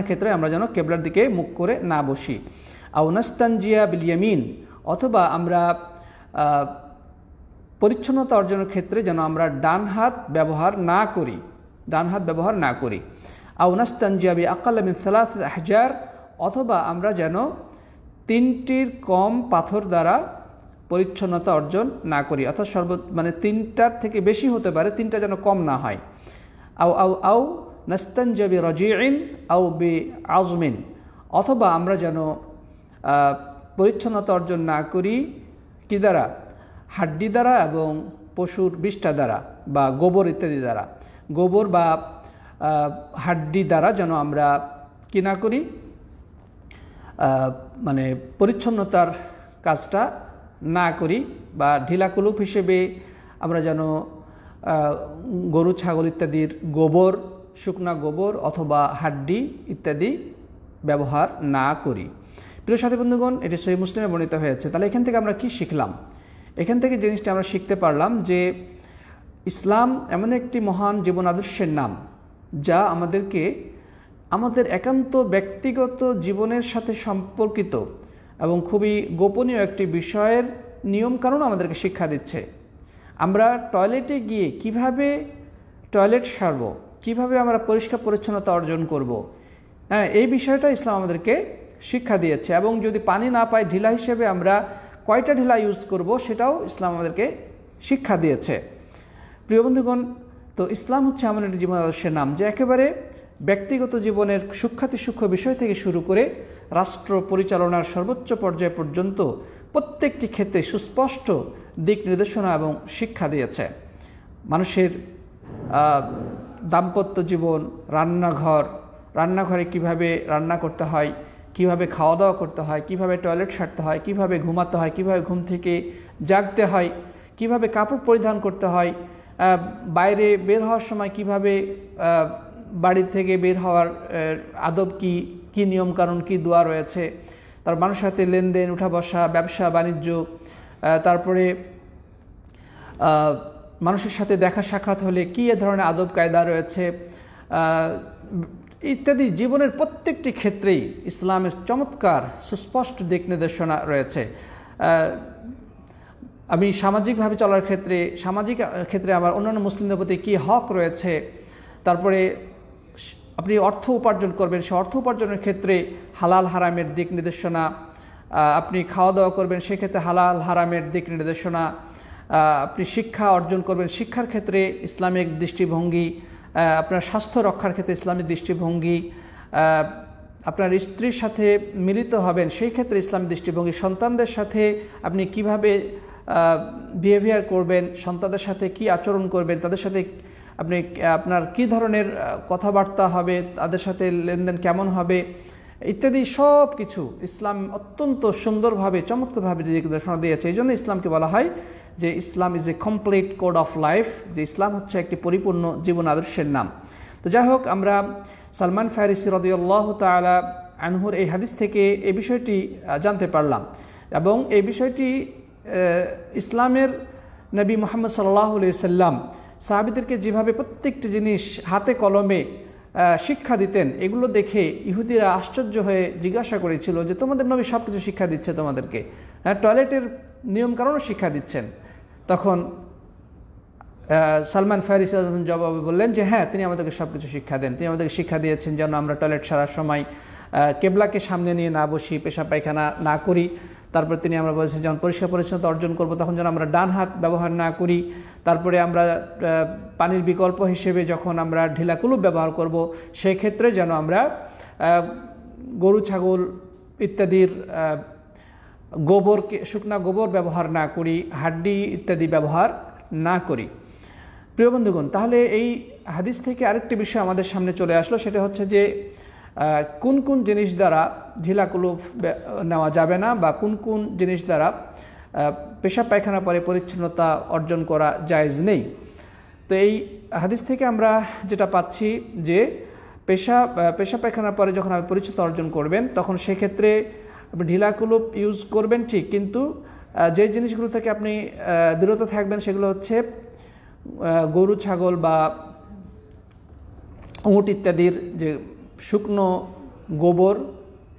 ক্ষেত্রে আমরা যেন কিবলার দিকে মুখ করে না বসি। আও নাস্তানজিয়া বিল ইয়ামিন, অথবা আমরা পরিচ্ছন্নতা অর্জনের ক্ষেত্রে যেন আমরা ডান হাত ব্যবহার না করি। আও নাস্তানজিয়া বিআকাল্লা মিন সালাসাতি আহজার, অথবা আমরা যেন 3টির কম পাথর দ্বারা পরিচ্ছন্নতা অর্জন না করি, অর্থাৎ মানে 3টার থেকে বেশি হতে পারে, 3টা যেন কম না হয়। আও আও আও নাস্তানজিয়া বিরাজিইন আও বিআজমিন, অথবা আমরা যেন পরিচ্ছন্নতা অর্জন না করি কি দ্বারা? হাড্ডি দ্বারা এবং পশুর বিষ্ঠা দ্বারা বা গোবর ইত্যাদি দ্বারা। গোবর বা হাড্ডি দ্বারা যেন আমরা কি না করি, মানে পরিচ্ছন্নতার কাজটা না করি, বা ঢিলাকুলুপ হিসেবে আমরা যেন গরু ছাগল ইত্যাদির গোবর, শুকনা গোবর অথবা হাড্ডি ইত্যাদি ব্যবহার না করি। প্রিয় সাথী বন্ধুগণ, এটি সহিহ মুসলিমে বর্ণিত হয়েছে। তাহলে এখান থেকে আমরা কি শিখলাম? এখান থেকে জিনিসটা আমরা শিখতে পারলাম যে ইসলাম এমন একটি মহান জীবন আদর্শের নাম, যা আমাদেরকে আমাদের একান্ত ব্যক্তিগত জীবনের সাথে সম্পর্কিত এবং খুবই গোপনীয় একটি বিষয়ের নিয়মকানুন আমাদেরকে শিক্ষা দিচ্ছে। আমরা টয়লেটে গিয়ে কিভাবে টয়লেট সারব, কিভাবে আমরা পরিষ্কার পরিচ্ছন্নতা অর্জন করব, হ্যাঁ, এই বিষয়টা ইসলাম আমাদেরকে শিক্ষা দিয়েছে। এবং যদি পানি না পাই, ঢিলা হিসেবে আমরা কয়টা ঢিলা ইউজ করব, সেটাও ইসলাম আমাদেরকে শিক্ষা দিয়েছে। প্রিয় বন্ধুগণ, তো ইসলাম হচ্ছে এমন একটি জীবন আদর্শের নাম, যে একেবারে ব্যক্তিগত জীবনের সূক্ষ্মাতি সূক্ষ্ম বিষয় থেকে শুরু করে রাষ্ট্র পরিচালনার সর্বোচ্চ পর্যায় পর্যন্ত প্রত্যেকটি ক্ষেত্রে সুস্পষ্ট দিক নির্দেশনা এবং শিক্ষা দিয়েছে। মানুষের দাম্পত্য জীবন, রান্নাঘরে কিভাবে রান্না করতে হয়, কিভাবে খাওয়া দাওয়া করতে হয়, কিভাবে টয়লেট সারতে হয়, কিভাবে ঘুমাতে হয়, কিভাবে ঘুম থেকে জাগতে হয়, কিভাবে কাপড় পরিধান করতে হয়, বাইরে বের হওয়ার সময় কিভাবে বাড়ি থেকে বের হওয়ার আদব কি, কি নিয়মকানুন, কি দোয়া রয়েছে, তার মানুষের সাথে লেনদেন, উঠা বসা, ব্যবসা বাণিজ্য, তারপরে মানুষের সাথে দেখা সাক্ষাৎ হলে কী ধরনের আদব কায়দা রয়েছে ইত্যাদি। জীবনের প্রত্যেকটি ক্ষেত্রেই ইসলামের চমৎকার সুস্পষ্ট দিক নির্দেশনা রয়েছে। আমি সামাজিকভাবে চলার ক্ষেত্রে, সামাজিক ক্ষেত্রে আমার অন্যান্য মুসলিমদের প্রতি কী হক রয়েছে, তারপরে আপনি অর্থ উপার্জন করবেন, সে অর্থ উপার্জনের ক্ষেত্রে হালাল হারামের দিক নির্দেশনা, আপনি খাওয়া দাওয়া করবেন সেক্ষেত্রে হালাল হারামের দিক নির্দেশনা, আপনি শিক্ষা অর্জন করবেন শিক্ষার ক্ষেত্রে ইসলামিক দৃষ্টিভঙ্গি, আপনার স্বাস্থ্য রক্ষার ক্ষেত্রে ইসলামিক দৃষ্টিভঙ্গি, আপনার স্ত্রীর সাথে মিলিত হবেন সেই ক্ষেত্রে ইসলামিক দৃষ্টিভঙ্গি, সন্তানদের সাথে আপনি কিভাবে বিহেভিয়ার করবেন, সন্তানদের সাথে কি আচরণ করবেন, তাদের সাথে আপনি আপনার কি ধরনের কথাবার্তা হবে, তাদের সাথে লেনদেন কেমন হবে ইত্যাদি সব কিছু ইসলাম অত্যন্ত সুন্দরভাবে চমৎকারভাবে দিক নির্দেশনা দিয়েছে। এই জন্য ইসলামকে বলা হয় যে Islam is a complete code of life, যে ইসলাম হচ্ছে একটি পরিপূর্ণ জীবন আদর্শের নাম। তো যাই হোক, আমরা সালমান ফারিসি রাদিয়াল্লাহু তাআলা আনহুর এই হাদিস থেকে এই বিষয়টি জানতে পারলাম, এবং এই বিষয়টি ইসলামের নবী মুহাম্মদ সাল্লাল্লাহু আলাইহি সাল্লাম সাহাবীদেরকে যেভাবে প্রত্যেকটি জিনিস হাতে কলমে শিক্ষা দিতেন, এগুলো দেখে ইহুদিরা আশ্চর্য হয়ে জিজ্ঞাসা করেছিল যে তোমাদের নবী সব কিছু শিক্ষা দিচ্ছে তোমাদেরকে, টয়লেটের নিয়মকানুনও শিক্ষা দিচ্ছেন। তখন সালমান ফারিসি জবাবে বললেন যে হ্যাঁ, তিনি আমাদেরকে সব কিছু শিক্ষা দেন, তিনি আমাদেরকে শিক্ষা দিয়েছেন যেন আমরা টয়লেট সারার সময় কেবলাকে সামনে নিয়ে না বসি, পেশাব পায়খানা না করি। তারপর তিনি আমরা বলেছেন যখন পরিষ্কার পরিচ্ছন্নতা অর্জন করব তখন যেন আমরা ডান হাত ব্যবহার না করি। তারপরে আমরা পানির বিকল্প হিসেবে যখন আমরা ঢিলা কুলুপ ব্যবহার করব সেই ক্ষেত্রে যেন আমরা গরু ছাগল ইত্যাদির গোবরকে, শুকনা গোবর ব্যবহার না করি, হাড্ডি ইত্যাদি ব্যবহার না করি। প্রিয় বন্ধুগণ, তাহলে এই হাদিস থেকে আরেকটি বিষয় আমাদের সামনে চলে আসলো, সেটা হচ্ছে যে কোন কোন জিনিস দ্বারা ঢিলা কুলুপ নেওয়া যাবে না, বা কোন কোন জিনিস দ্বারা পেশাব পায়খানা পরে পরিচ্ছন্নতা অর্জন করা জায়েজ নেই। তো এই হাদিস থেকে আমরা যেটা পাচ্ছি যে পেশাব পায়খানার পরে যখন আপনি পরিচ্ছন্নতা অর্জন করবেন তখন সেক্ষেত্রে আপনি ঢিলা কুলুপ ইউজ করবেন ঠিক, কিন্তু যে জিনিসগুলো থেকে আপনি বিরত থাকবেন সেগুলো হচ্ছে গরু ছাগল বা উট ইত্যাদির যে শুকনো গোবর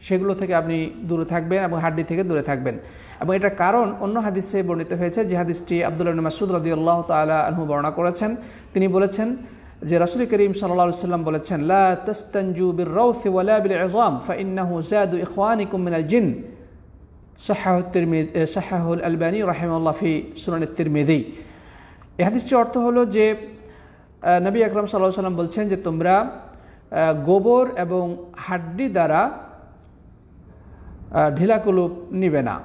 সেগুলো থেকে আপনি দূরে থাকবেন এবং হাড্ডি থেকে দূরে থাকবেন। এবং এটার কারণ অন্য হাদিসে বর্ণিত হয়েছে, যে হাদিসটি আব্দুল্লাহ ইবনে মাসউদ রাদিয়াল্লাহু তাআলা আনহু বর্ণনা করেছেন। তিনি বলেছেন যে রাসূল করিম সাল্লাল্লাহু আলাইহি ওয়াসাল্লাম বলেছেন, লা তাস্তানজু বির-রাউথি ওয়ালা বিল-ইযাম ফাইন্নাহু যাদু ইখওয়ানিকুম মিনাল জিন, সাহাহুল আলবানী রাহিমাহুল্লাহ ফি সুনান তিরমিজি। এই হাদিসটির অর্থ হলো যে নবী আকরাম সাল্লাল্লাহু আলাইহি ওয়াসাল্লাম বলছেন যে তোমরা গোবর এবং হাড্ডি দ্বারা ঢিলাকুলুপ নিবে না,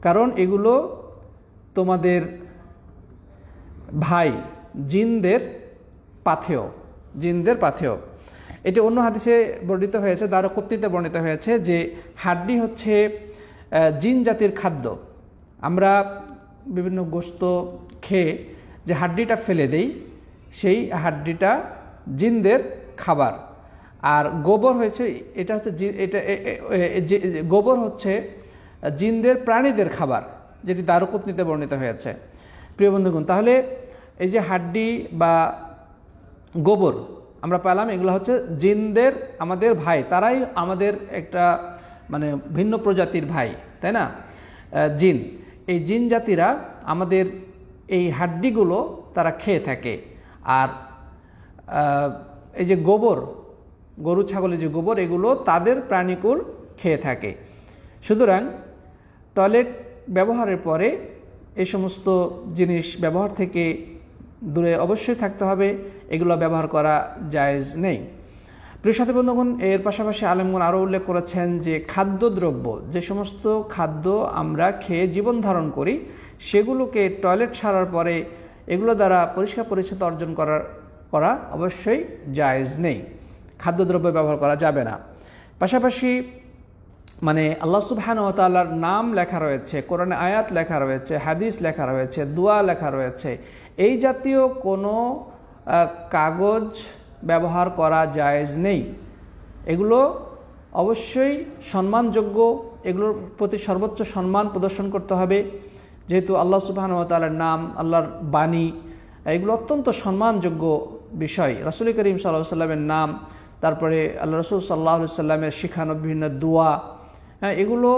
কারণ এগুলো তোমাদের ভাই জিনদের পাথেয়। এটি অন্য হাদিসে বর্ণিত হয়েছে, দারকুতনিতে বর্ণিত হয়েছে যে হাড্ডি হচ্ছে জিন জাতির খাদ্য। আমরা বিভিন্ন গোশত খেয়ে যে হাড্ডিটা ফেলে দেই, সেই হাড্ডিটা জিনদের খাবার। আর গোবর হয়েছে গোবর হচ্ছে জিনদের প্রাণীদের খাবার, যেটি দারকুতনিতে বর্ণিত হয়েছে। প্রিয় বন্ধুগণ, তাহলে এই যে হাড্ডি বা গোবর আমরা পেলাম, এগুলো হচ্ছে জিনদের আমাদের ভাই, তারাই আমাদের একটা মানে ভিন্ন প্রজাতির ভাই, তাই না? জিন, এই জিন জাতিরা আমাদের এই হাড্ডিগুলো তারা খেয়ে থাকে। আর এই যে গোবর, গরু ছাগলের যে গোবর, এগুলো তাদের প্রাণীকুল খেয়ে থাকে। সুতরাং টয়লেট ব্যবহারের পরে এই সমস্ত জিনিস ব্যবহার থেকে দূরে অবশ্যই থাকতে হবে, এগুলো ব্যবহার করা জায়েজ নেই। প্রিয় সাথী বন্ধুগণ, এর পাশাপাশি আলেমগণ আরও উল্লেখ করেছেন যে খাদ্যদ্রব্য, যে সমস্ত খাদ্য আমরা খেয়ে জীবন ধারণ করি, সেগুলোকে টয়লেট সারার পরে এগুলো দ্বারা পরিষ্কার পরিচ্ছন্নতা অর্জন করা অবশ্যই জায়েজ নেই, খাদ্যদ্রব্য ব্যবহার করা যাবে না। পাশাপাশি মানে আল্লাহ সুবহানাহু ওয়া তাআলার নাম লেখা রয়েছে, কোরআনে আয়াত লেখা রয়েছে, হাদিস লেখা রয়েছে, দোয়া লেখা রয়েছে, এই জাতীয় কোনো কাগজ ব্যবহার করা জায়েজ নেই। এগুলো অবশ্যই সম্মানযোগ্য, এগুলোর প্রতি সর্বোচ্চ সম্মান প্রদর্শন করতে হবে, যেহেতু আল্লাহ সুবহানাহু ওয়া তাআলার নাম, আল্লাহর বাণী, এগুলো অত্যন্ত সম্মানযোগ্য বিষয়। রাসূল করিম সাল্লাল্লাহু আলাইহি ওয়াসাল্লামের নাম, তারপরে আল্লাহ রাসূল সাল্লাল্লাহু আলাইহি ওয়াসাল্লামের শিখানো বিভিন্ন দোয়া, এগুলো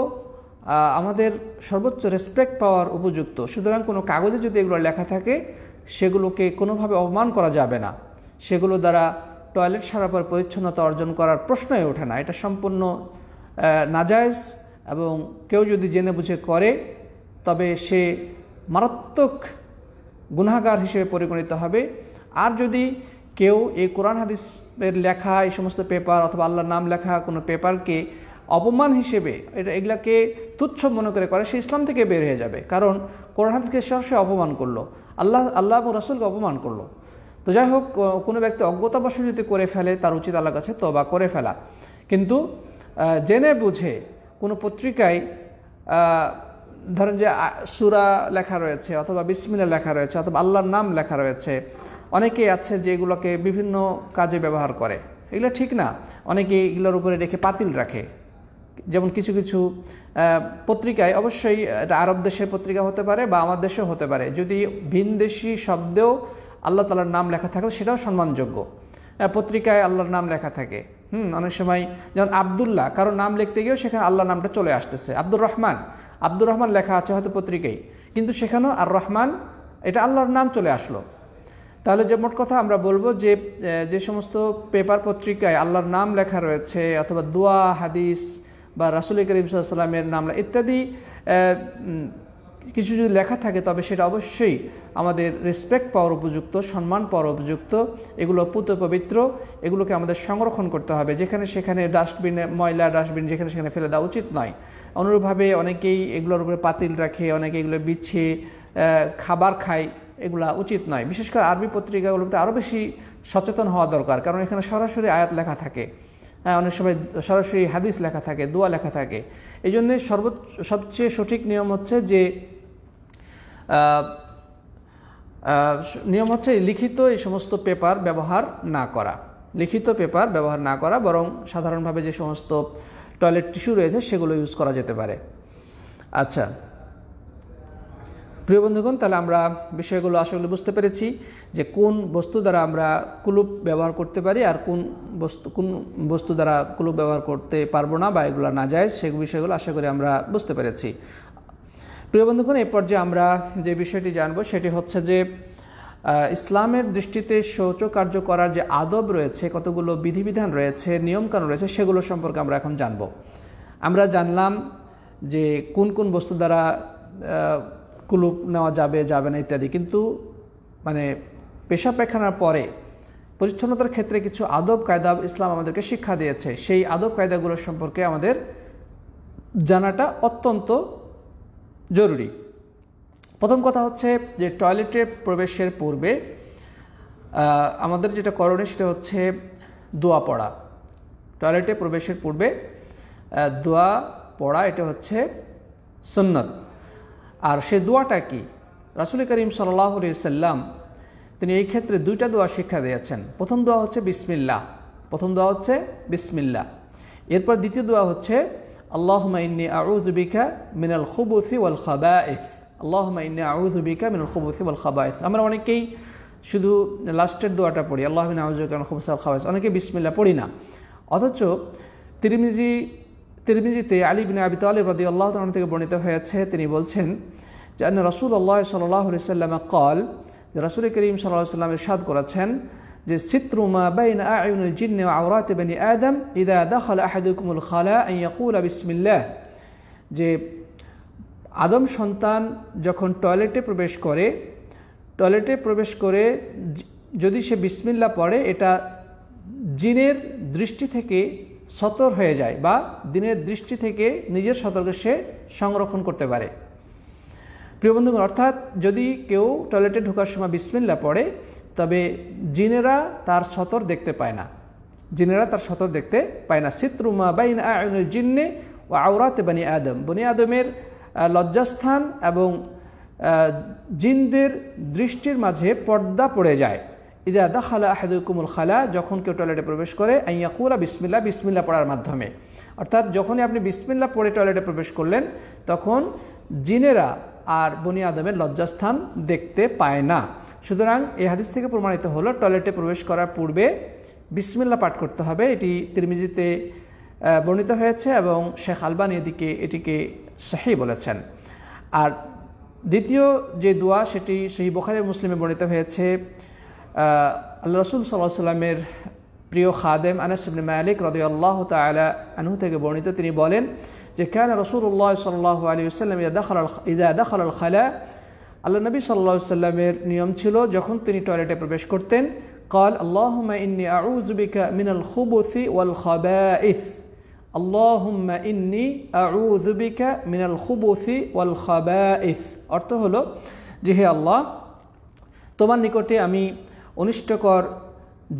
আমাদের সর্বোচ্চ রেসপেক্ট পাওয়ার উপযুক্ত। সুতরাং কোনো কাগজে যদি এগুলো লেখা থাকে, সেগুলোকে কোনোভাবে অপমান করা যাবে না। সেগুলো দ্বারা টয়লেট সারার পর পরিচ্ছন্নতা অর্জন করার প্রশ্নই ওঠে না, এটা সম্পূর্ণ নাজায়েজ। এবং কেউ যদি জেনে বুঝে করে, তবে সে মারাত্মক গুনাহগার হিসেবে পরিগণিত হবে। আর যদি কেউ এই কোরআন হাদিসের লেখা এই সমস্ত পেপার অথবা আল্লাহর নাম লেখা কোনো পেপারকে অপমান হিসেবে, এগুলাকে তুচ্ছ মনে করে, সে ইসলাম থেকে বের হয়ে যাবে। কারণ কোরআন হাদিসকে সে অপমান করলো, আল্লাহ এবং রাসূলকে অপমান করলো। তো যাই হোক, কোনো ব্যক্তি অজ্ঞতাবশ যদি করে ফেলে, তার উচিত আল্লাহর কাছে তওবা করে ফেলা। কিন্তু জেনে বুঝে কোনো পত্রিকায় ধরেন যে সূরা লেখা রয়েছে, অথবা বিসমিল্লাহ লেখা রয়েছে, অথবা আল্লাহর নাম লেখা রয়েছে, অনেকেই আছে যে এগুলোকে বিভিন্ন কাজে ব্যবহার করে, এগুলো ঠিক না। অনেকে এগুলোর উপরে রেখে পাতিল রাখে। যেমন কিছু কিছু পত্রিকায়, অবশ্যই এটা আরব দেশের পত্রিকা হতে পারে বা আমার দেশেও হতে পারে, যদি ভিনদেশি শব্দেও আল্লাহ তাআলার নাম লেখা থাকে, সেটাও সম্মানযোগ্য। পত্রিকায় আল্লাহর নাম লেখা থাকে, অনেক সময় যেমন আব্দুল্লাহ, কারো নাম লিখতে গিয়েও সেখানে আল্লাহর নামটা চলে আসতেছে। আব্দুর রহমান লেখা আছে হয়তো পত্রিকায়, কিন্তু সেখানেও আর রহমান, এটা আল্লাহর নাম চলে আসলো। তাহলে যে মোট কথা আমরা বলবো যে যে সমস্ত পেপার পত্রিকায় আল্লাহর নাম লেখা রয়েছে, অথবা দোয়া, হাদিস বা রাসূল করিম সাল্লাল্লাহু আলাইহি ওয়াসাল্লামের নাম ইত্যাদি কিছু যদি লেখা থাকে, তবে সেটা অবশ্যই আমাদের রেসপেক্ট পাওয়ার উপযুক্ত, সম্মান পাওয়ার উপযুক্ত। এগুলো পুত পবিত্র, এগুলোকে আমাদের সংরক্ষণ করতে হবে। যেখানে সেখানে ডাস্টবিনে, ময়লা ডাস্টবিন যেখানে সেখানে ফেলে দেওয়া উচিত নয়। অনুরূপভাবে অনেকেই এগুলোর উপরে পাতিল রাখে, অনেকে এগুলো বিছিয়ে খাবার খায়, এগুলা উচিত নয়। বিশেষ করে আরবি পত্রিকাগুলোতে আরও বেশি সচেতন হওয়া দরকার, কারণ এখানে সরাসরি আয়াত লেখা থাকে, অনেক সময় সরাসরি হাদিস লেখা থাকে, দোয়া লেখা থাকে। এই জন্যে সবচেয়ে সঠিক নিয়ম হচ্ছে যে লিখিত এই সমস্ত পেপার ব্যবহার না করা, বরং সাধারণভাবে যে সমস্ত টয়লেট টিস্যু রয়েছে সেগুলো ইউজ করা যেতে পারে। আচ্ছা প্রিয় বন্ধুগণ, তাহলে আমরা বিষয়গুলো আসলে বুঝতে পেরেছি যে কোন বস্তু দ্বারা আমরা কুলুপ ব্যবহার করতে পারি আর কোন বস্তু দ্বারা কুলুপ ব্যবহার করতে পারবো না বা এগুলো নাজায়েজ, সেই বিষয়গুলো আশা করি আমরা বুঝতে পেরেছি। প্রিয় বন্ধুগণ, এই পর্যায়ে আমরা যে বিষয়টি জানবো সেটি হচ্ছে যে ইসলামের দৃষ্টিতে শৌচকার্য করার যে আদব রয়েছে, কতগুলো বিধিবিধান রয়েছে, নিয়মকানুন রয়েছে, সেগুলো সম্পর্কে আমরা এখন জানব। আমরা জানলাম যে কোন কোন বস্তু দ্বারা কুলুপ নেওয়া যাবে না ইত্যাদি, কিন্তু মানে পেশাব পায়খানার পরে পরিচ্ছন্নতার ক্ষেত্রে কিছু আদব কায়দা ইসলাম আমাদেরকে শিক্ষা দিয়েছে। সেই আদব কায়দাগুলো সম্পর্কে আমাদের জানাটা অত্যন্ত জরুরি। প্রথম কথা হচ্ছে যে টয়লেটে প্রবেশের পূর্বে আমাদের যেটা করণীয় সেটা হচ্ছে দোয়া পড়া। টয়লেটে প্রবেশের পূর্বে দোয়া পড়া, এটা হচ্ছে সুন্নত। আর সে দোয়াটা কি? রাসূল করিম সাল্লাল্লাহু আলাইহি ওয়াসাল্লাম তিনি এই ক্ষেত্রে দুইটা দোয়া শিক্ষা দিয়েছেন। প্রথম দোয়া হচ্ছে বিসমিল্লাহ। এরপর দ্বিতীয় দোয়া হচ্ছে আল্লাহুম্মা ইন্নী আউযু বিকা মিনাল খুবুসি ওয়াল খাবাইস। আমরা অনেকেই শুধু লাস্টের দোয়াটা পড়ি, আল্লাহুম্মা ইন্নী আউযু বিকা মিনাল খুবুসি ওয়াল খাবাইস, অনেকে বিসমিল্লাহ পড়ি না। অথচ তিরমিজিতে আলী বিন আবি তালিব রাদিয়াল্লাহু তাআলা থেকে বর্ণিত হয়েছে, তিনি বলছেন যে আন্না রাসূলুল্লাহ সাল্লাল্লাহু আলাইহি ওয়াসাল্লাম قال, যে রাসূল করিম সাল্লাল্লাহু আলাইহি ওয়াসাল্লাম ইরশাদ করেছেন যে সিত্রু মা বাইনা আ'য়ুনিল জিন্নি ওয়া আওরাতি বনি আদম ইযা দাখালা আহাদুকুমুল খালা আন ইয়াকুলা বিসমিল্লাহ, যে আদম সন্তান যখন টয়লেটে প্রবেশ করে যদি সে বিসমিল্লাহ পড়ে, এটা জিনের দৃষ্টি থেকে সতর হয়ে যায় বা দিনের দৃষ্টি থেকে নিজের সতর্ক সে সংরক্ষণ করতে পারে। প্রিয় বন্ধুগণ, অর্থাৎ যদি কেউ টয়লেটে ঢোকার সময় বিসমিল্লাহ পড়ে, তবে জিনেরা তার সতর দেখতে পায় না। সিত্রু মা বাইনা আ'য়ুনিল জিন্নি ওয়া আওরাতি বনি আদম, বনি আদমের লজ্জাস্থান এবং জিনদের দৃষ্টির মাঝে পর্দা পড়ে যায়। ইযা দাখালা আহাদুকুমুল খালা, যখন কেউ টয়লেটে প্রবেশ করে, আন ইয়াকুলা বিসমিল্লাহ পড়ার মাধ্যমে। অর্থাৎ যখনই আপনি বিসমিল্লাহ পড়ে টয়লেটে প্রবেশ করলেন, তখন জিনেরা আর বনি আদমের লজ্জাস্থান দেখতে পায় না। সুতরাং এই হাদিস থেকে প্রমাণিত হলো টয়লেটে প্রবেশ করার পূর্বে বিসমিল্লাহ পাঠ করতে হবে। এটি তিরমিজিতে বর্ণিত হয়েছে এবং শেখ আলবানী এটিকে সহিহ বলেছেন। আর দ্বিতীয় যে দোয়া, সেটি সহিহ বুখারী মুসলিমে বর্ণিত হয়েছে। আল্লাহ রাসূল সাল্লাল্লাহু আলাইহি ওয়াসাল্লামের প্রিয় খাদেম আনাস ইবনে মালিক রাদিয়াল্লাহু তাআলা আনহু থেকে বর্ণিত, তিনি বলেন যে কানা রাসূলুল্লাহ সাল্লাল্লাহু আলাইহি ওয়াসাল্লাম ইযা দাখালাল খালা, আল্লাহ নবী সাল্লাল্লাহু আলাইহি ওয়াসাল্লামের নিয়ম ছিল যখন তিনি টয়লেটে প্রবেশ করতেন, قال اللهم إني أعوذ بك من الخبث والخبائث, اللهم إني أعوذ بك من الخبث والخبائث, অর্থ হলো যে হে আল্লাহ, তোমার নিকটে আমি অনিষ্টকর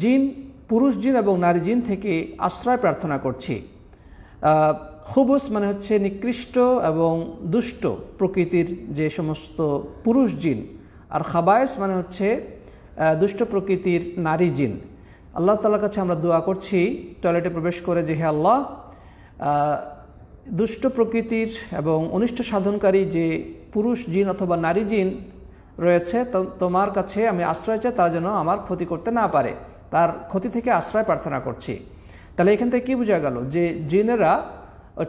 জিন, পুরুষ জিন এবং নারী জিন থেকে আশ্রয় প্রার্থনা করছি। খুবুস মানে হচ্ছে নিকৃষ্ট এবং দুষ্ট প্রকৃতির যে সমস্ত পুরুষ জিন, আর খাবায়েস মানে হচ্ছে দুষ্ট প্রকৃতির নারী জিন। আল্লাহ তাআলার কাছে আমরা দোয়া করছি টয়লেটে প্রবেশ করে যে হে আল্লাহ, দুষ্ট প্রকৃতির এবং অনিষ্ট সাধনকারী যে পুরুষ জিন অথবা নারী জিন রয়েছে, তোমার কাছে আমি আশ্রয় চাই, তারা যেন আমার ক্ষতি করতে না পারে, তার ক্ষতি থেকে আশ্রয় প্রার্থনা করছি। তাহলে এখান থেকে কি বোঝা গেল যে জিনেরা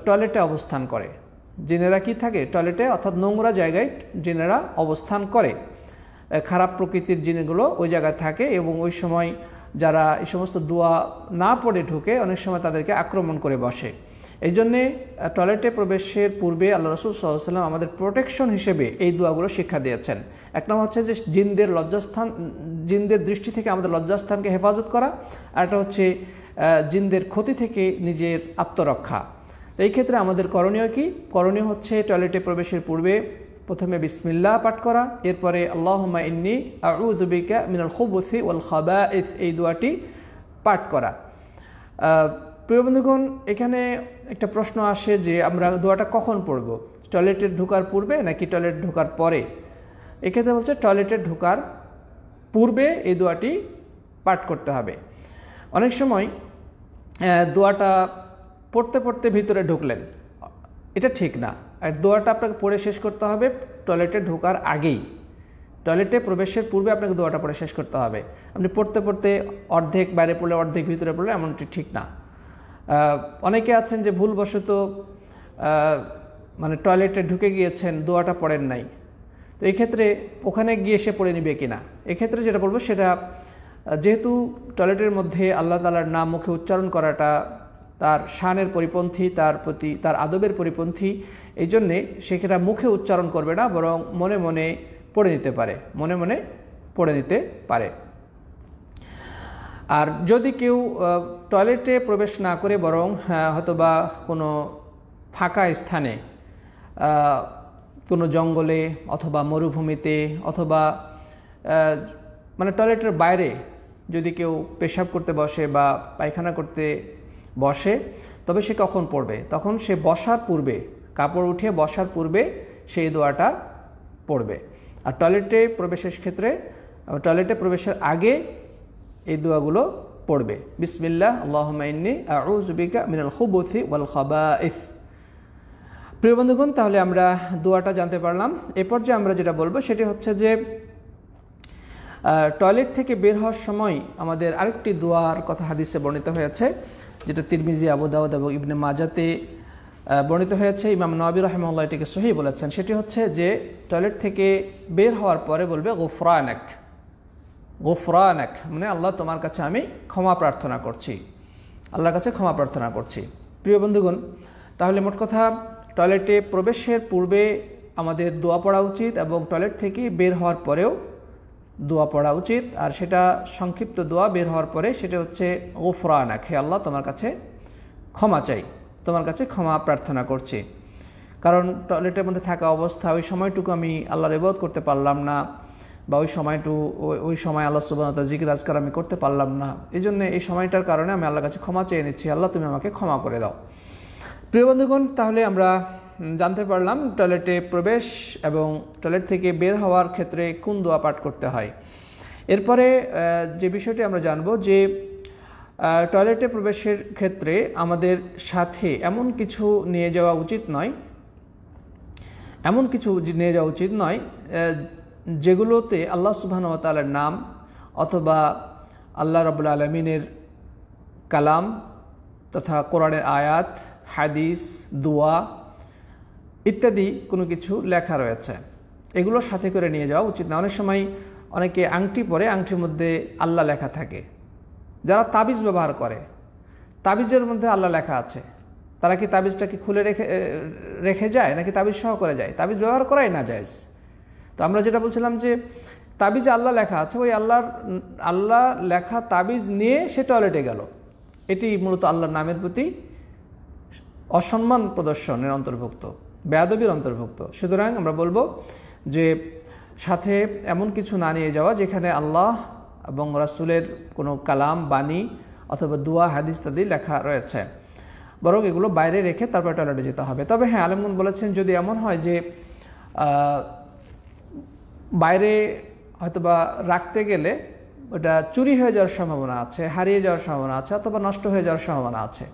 টয়লেটে অবস্থান করে। জিনেরা কি থাকে টয়লেটে, অর্থাৎ নোংরা জায়গায় জিনেরা অবস্থান করে। খারাপ প্রকৃতির জিনগুলো ওই জায়গায় থাকে এবং ওই সময় যারা এই সমস্ত দোয়া না পড়ে ঢুকে, অনেক সময় তাদেরকে আক্রমণ করে বসে। এই জন্যে টয়লেটে প্রবেশের পূর্বে আল্লাহ রাসূল সাল্লাল্লাহু আলাইহি ওয়াসাল্লাম আমাদের প্রোটেকশন হিসেবে এই দোয়াগুলো শিক্ষা দিয়েছেন। এক নম্বর হচ্ছে যে জিনদের দৃষ্টি থেকে আমাদের লজ্জাস্থানকে হেফাজত করা, আর একটা হচ্ছে জিনদের ক্ষতি থেকে নিজের আত্মরক্ষা। এই ক্ষেত্রে আমাদের করণীয় হচ্ছে টয়লেটে প্রবেশের পূর্বে প্রথমে বিসমিল্লাহ পাঠ করা, এরপরে আল্লাহুম্মা ইন্নী আউযু বিকা মিনাল খুবুসি ওয়াল খাবাইস, এই দোয়াটি পাঠ করা। প্রিয় বন্ধুগণ, এখানে একটা প্রশ্ন আসে যে আমরা দোয়াটা কখন পড়ব, টয়লেটে ঢোকার পূর্বে নাকি টয়লেট ঢোকার পরে? এক্ষেত্রে বলছে টয়লেটে ঢোকার পূর্বে এই দোয়াটি পাঠ করতে হবে। অনেক সময় দোয়াটা পড়তে পড়তে ভিতরে ঢুকলেন, এটা ঠিক না। আর দোয়াটা আপনাকে পড়ে শেষ করতে হবে টয়লেটে ঢোকার আগেই। টয়লেটে প্রবেশের পূর্বে আপনাকে দোয়াটা পড়ে শেষ করতে হবে। আপনি পড়তে পড়তে অর্ধেক বাইরে পড়লে অর্ধেক ভিতরে পড়লে এমনটি ঠিক না। অনেকে আছেন যে ভুলবশত মানে টয়লেটে ঢুকে গিয়েছেন, দোয়াটা পড়েন নাই, তো এই ক্ষেত্রে ওখানে গিয়ে সে পড়ে নিবে কিনা, এক্ষেত্রে যেটা বলবো সেটা যেহেতু টয়লেটের মধ্যে আল্লাহ তাআলার নাম মুখে উচ্চারণ করাটা তার শানের পরিপন্থী, তার প্রতি তার আদবের পরিপন্থী, এই জন্যে সেটা মুখে উচ্চারণ করবে না, বরং মনে মনে পড়ে নিতে পারে, মনে মনে পড়ে নিতে পারে। আর যদি কেউ টয়লেটে প্রবেশ না করে বরং হয়তোবা কোনো ফাঁকা স্থানে, কোনো জঙ্গলে অথবা মরুভূমিতে অথবা মানে টয়লেটের বাইরে যদি কেউ পেশাব করতে বসে বা পায়খানা করতে বসে, তবে সে কখন পড়বে? তখন সে বসার পূর্বে, কাপড় উঠিয়ে বসার পূর্বে সেই দোয়াটা পড়বে। আর টয়লেটে প্রবেশের আগে এই দোয়াগুলো পড়বে। বিসমিল্লাহ আল্লাহুম্মা ইন্নী আউযু বিকা মিনাল খুবুসি ওয়াল খাবাইস। প্রিয় বন্ধুগণ, তাহলে আমরা দোয়াটা জানতে পারলাম। এরপর যে আমরা যেটা বলবো সেটি হচ্ছে যে টয়লেট থেকে বের হওয়ার সময় আমাদের আরেকটি দোয়ার কথা হাদিসে বর্ণিত হয়েছে, যেটা তিরমিজি, আবু দাউদ এবং ইবনে মাজাতে বর্ণিত হয়েছে। ইমাম নবী রাহিমাহুল্লাহ এটিকে সহিহ বলেছেন। সেটি হচ্ছে যে টয়লেট থেকে বের হওয়ার পরে বলবে গুফরানাক, গুফরানাক মানে আল্লাহ তোমার কাছে আমি ক্ষমা প্রার্থনা করছি, আল্লাহর কাছে ক্ষমা প্রার্থনা করছি। প্রিয় বন্ধুগণ, তাহলে মোট কথা টয়লেটে প্রবেশের পূর্বে আমাদের দোয়া পড়া উচিত এবং টয়লেট থেকে বের হওয়ার পরেও দোয়া পড়া উচিত। আর সেটা সংক্ষিপ্ত দোয়া বের হওয়ার পরে সেটা হচ্ছে গুফরানাক, হে আল্লাহ তোমার কাছে ক্ষমা চাই, তোমার কাছে ক্ষমা প্রার্থনা করছি। কারণ টয়লেটের মধ্যে থাকা অবস্থা ওই সময়টুকু আমি আল্লাহর ইবাদত করতে পারলাম না, বা ওই সময় আল্লাহ সুবহানাহু ওয়া তাআলা জিকির আজকার আমি করতে পারলাম না, এই জন্য এই সময়টার কারণে আমি আল্লাহর কাছে ক্ষমা চেয়ে নিচ্ছি, আল্লাহ তুমি আমাকে ক্ষমা করে দাও। প্রিয় বন্ধুগণ, তাহলে আমরা জানতে পারলাম টয়লেটে প্রবেশ এবং টয়লেট থেকে বের হওয়ার ক্ষেত্রে কোন দোয়া পাঠ করতে হয়। এরপরে যে বিষয়টি আমরা জানব যে টয়লেটে প্রবেশের ক্ষেত্রে আমাদের সাথে এমন কিছু নিয়ে যাওয়া উচিত নয় যেগুলোতে আল্লাহ সুবহানাহু ওয়া তাআলার নাম অথবা আল্লাহ রাব্বুল আলামিনের কালাম তথা কোরআনের আয়াত, হাদিস, দোয়া ইত্যাদি কোনো কিছু লেখা রয়েছে, এগুলো সাথে করে নিয়ে যাওয়া উচিত না। অনেক সময় অনেকে আংটি পরে, আংটির মধ্যে আল্লাহ লেখা থাকে। যারা তাবিজ ব্যবহার করে, তাবিজের মধ্যে আল্লাহ লেখা আছে, তারা কি তাবিজটাকে খুলে রেখে যায় নাকি তাবিজ সহ করে যায়? তাবিজ ব্যবহার করাই না জায়েজ। তো আমরা যেটা বলছিলাম যে তাবিজে আল্লাহ লেখা আছে, ওই আল্লাহ লেখা তাবিজ নিয়ে সে টয়লেটে গেল, এটি মূলত আল্লাহর নামের প্রতি অসম্মান প্রদর্শনের অন্তর্ভুক্ত, বেয়াদবির অন্তর্ভুক্ত। সুতরাং আমরা বলবো যে সাথে এমন কিছু না নিয়ে যাওয়া যেখানে আল্লাহ এবং রাসূলের কোনো কালাম, বাণী অথবা দোয়া, হাদিস ইত্যাদি লেখা রয়েছে, বরং এগুলো বাইরে রেখে তারপর টয়লেটে যেতে হবে। তবে হ্যাঁ, আলেমগণ বলেছেন যদি এমন হয় যে বাইরে হয়তোবা রাখতে গেলে ওটা চুরি হয়ে যাওয়ার সম্ভাবনা আছে, হারিয়ে যাওয়ার সম্ভাবনা আছে অথবা নষ্ট হয়ে যাওয়ার সম্ভাবনা আছে,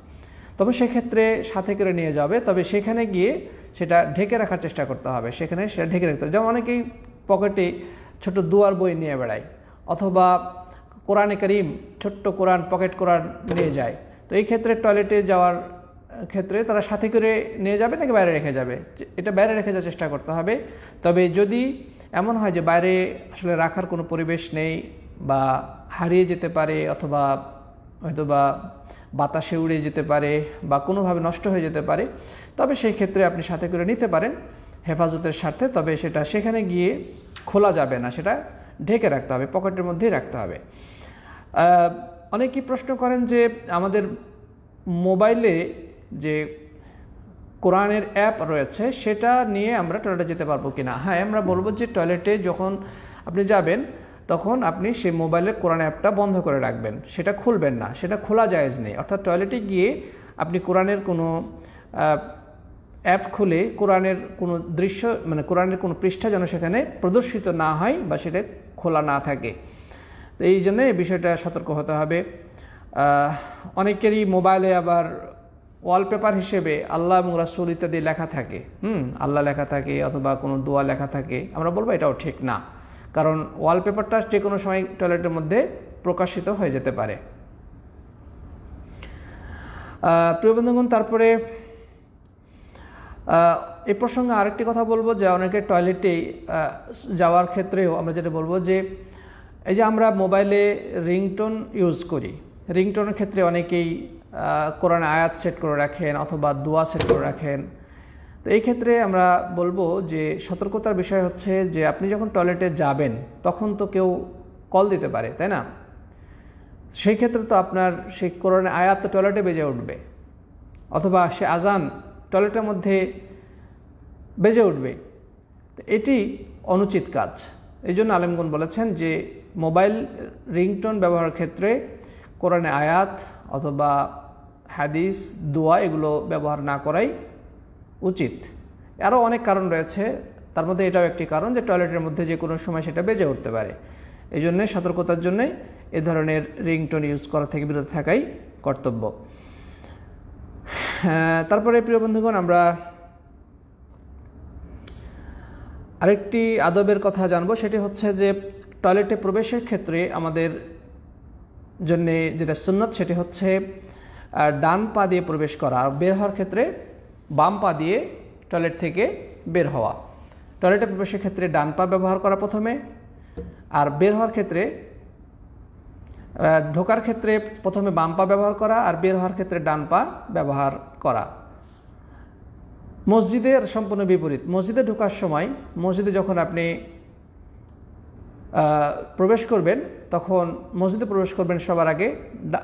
তবে সেক্ষেত্রে সাথে করে নিয়ে যাবে। তবে সেখানে গিয়ে সেটা ঢেকে রাখার চেষ্টা করতে হবে, সেখানে সেটা ঢেকে রাখতে হবে। যেমন অনেকেই পকেটে ছোট দুয়ার বই নিয়ে বেড়ায় অথবা কোরআনে কারীম, ছোট্ট কোরআন, পকেট কোরআন নিয়ে যায়। তো এই ক্ষেত্রে টয়লেটে যাওয়ার ক্ষেত্রে তারা সাথে করে নিয়ে যাবে নাকি বাইরে রেখে যাবে? এটা বাইরে রেখে যাওয়ার চেষ্টা করতে হবে। তবে যদি এমন হয় যে বাইরে আসলে রাখার কোনো পরিবেশ নেই বা হারিয়ে যেতে পারে অথবা হয়তোবা বাতাসে উড়ে যেতে পারে বা কোনোভাবে নষ্ট হয়ে যেতে পারে, তবে সেই ক্ষেত্রে আপনি সাথে করে নিতে পারেন হেফাজতের স্বার্থে। তবে সেটা সেখানে গিয়ে খোলা যাবে না, সেটা ঢেকে রাখতে হবে, পকেটের মধ্যেই রাখতে হবে। অনেকেই প্রশ্ন করেন যে আমাদের মোবাইলে যে কোরআনের অ্যাপ রয়েছে সেটা নিয়ে আমরা টয়লেটে যেতে পারবো কিনা। হ্যাঁ, আমরা বলবো যে টয়লেটে যখন আপনি যাবেন তখন আপনি সেই মোবাইলের কোরআন অ্যাপটা বন্ধ করে রাখবেন, সেটা খুলবেন না, সেটা খোলা জায়েজ নেই। অর্থাৎ টয়লেটে গিয়ে আপনি কোরআনের কোনো অ্যাপ খুলে কোরআনের কোনো দৃশ্য, মানে কোরআনের কোনো পৃষ্ঠা যেন সেখানে প্রদর্শিত না হয় বা সেটা খোলা না থাকে। তো এই জন্য এই বিষয়টা সতর্ক হতে হবে। অনেকেরই মোবাইলে আবার ওয়ালপেপার হিসেবে আল্লাহ এবং রাসূল ইত্যাদি লেখা থাকে, আল্লাহ লেখা থাকে অথবা কোনো দোয়া লেখা থাকে। আমরা বলবো এটাও ঠিক না, কারণ ওয়ালপেপারটা যে কোনো সময় টয়লেটের মধ্যে প্রকাশিত হয়ে যেতে পারে। প্রিয় বন্ধুগণ, তারপরে এই প্রসঙ্গে আরেকটি কথা বলবো যে অনেকে টয়লেটে যাওয়ার ক্ষেত্রেও আমরা যেটা বলবো যে এই যে আমরা মোবাইলে রিংটোন ইউজ করি, রিংটোনের ক্ষেত্রে অনেকেই কোরআনে আয়াত সেট করে রাখেন অথবা দোয়া সেট করে রাখেন। তো এই ক্ষেত্রে আমরা বলবো যে সতর্কতার বিষয় হচ্ছে যে আপনি যখন টয়লেটে যাবেন তখন তো কেউ কল দিতে পারে, তাই না? সেই ক্ষেত্রে তো আপনার সেই কোরআনে আয়াত তো টয়লেটে বেজে উঠবে, অথবা সে আজান টয়লেটের মধ্যে বেজে উঠবে। তো এটি অনুচিত কাজ। এই জন্য আলেমগণ বলেছেন যে মোবাইল রিংটোন ব্যবহারের ক্ষেত্রে কোরআনে আয়াত অথবা হাদিস, দোয়া এগুলো ব্যবহার না করাই উচিত। আরও অনেক কারণ রয়েছে, তার মধ্যে এটাও একটি কারণ যে টয়লেটের মধ্যে যে কোনো সময় সেটা বেজে উঠতে পারে। এই জন্যে সতর্কতার জন্যে এ ধরনের রিংটোন ইউজ করা থেকে বিরত থাকাই কর্তব্য। তারপরে প্রিয় বন্ধুগণ, আমরা আরেকটি আদবের কথা জানবো, সেটি হচ্ছে যে টয়লেটে প্রবেশের ক্ষেত্রে আমাদের জন্যে যেটা সুন্নত সেটি হচ্ছে ডান পা দিয়ে প্রবেশ করা, আর বের হওয়ার ক্ষেত্রে বাম পা দিয়ে টয়লেট থেকে বের হওয়া। টয়লেটে প্রবেশের ক্ষেত্রে ডান পা ব্যবহার করা প্রথমে, আর বের হওয়ার ক্ষেত্রে ঢোকার ক্ষেত্রে প্রথমে বাম পা ব্যবহার করা আর বের হওয়ার ক্ষেত্রে ডান পা ব্যবহার করা। মসজিদের সম্পূর্ণ বিপরীত। মসজিদে ঢোকার সময়, মসজিদে যখন আপনি প্রবেশ করবেন তখন মসজিদে প্রবেশ করবেন সবার আগে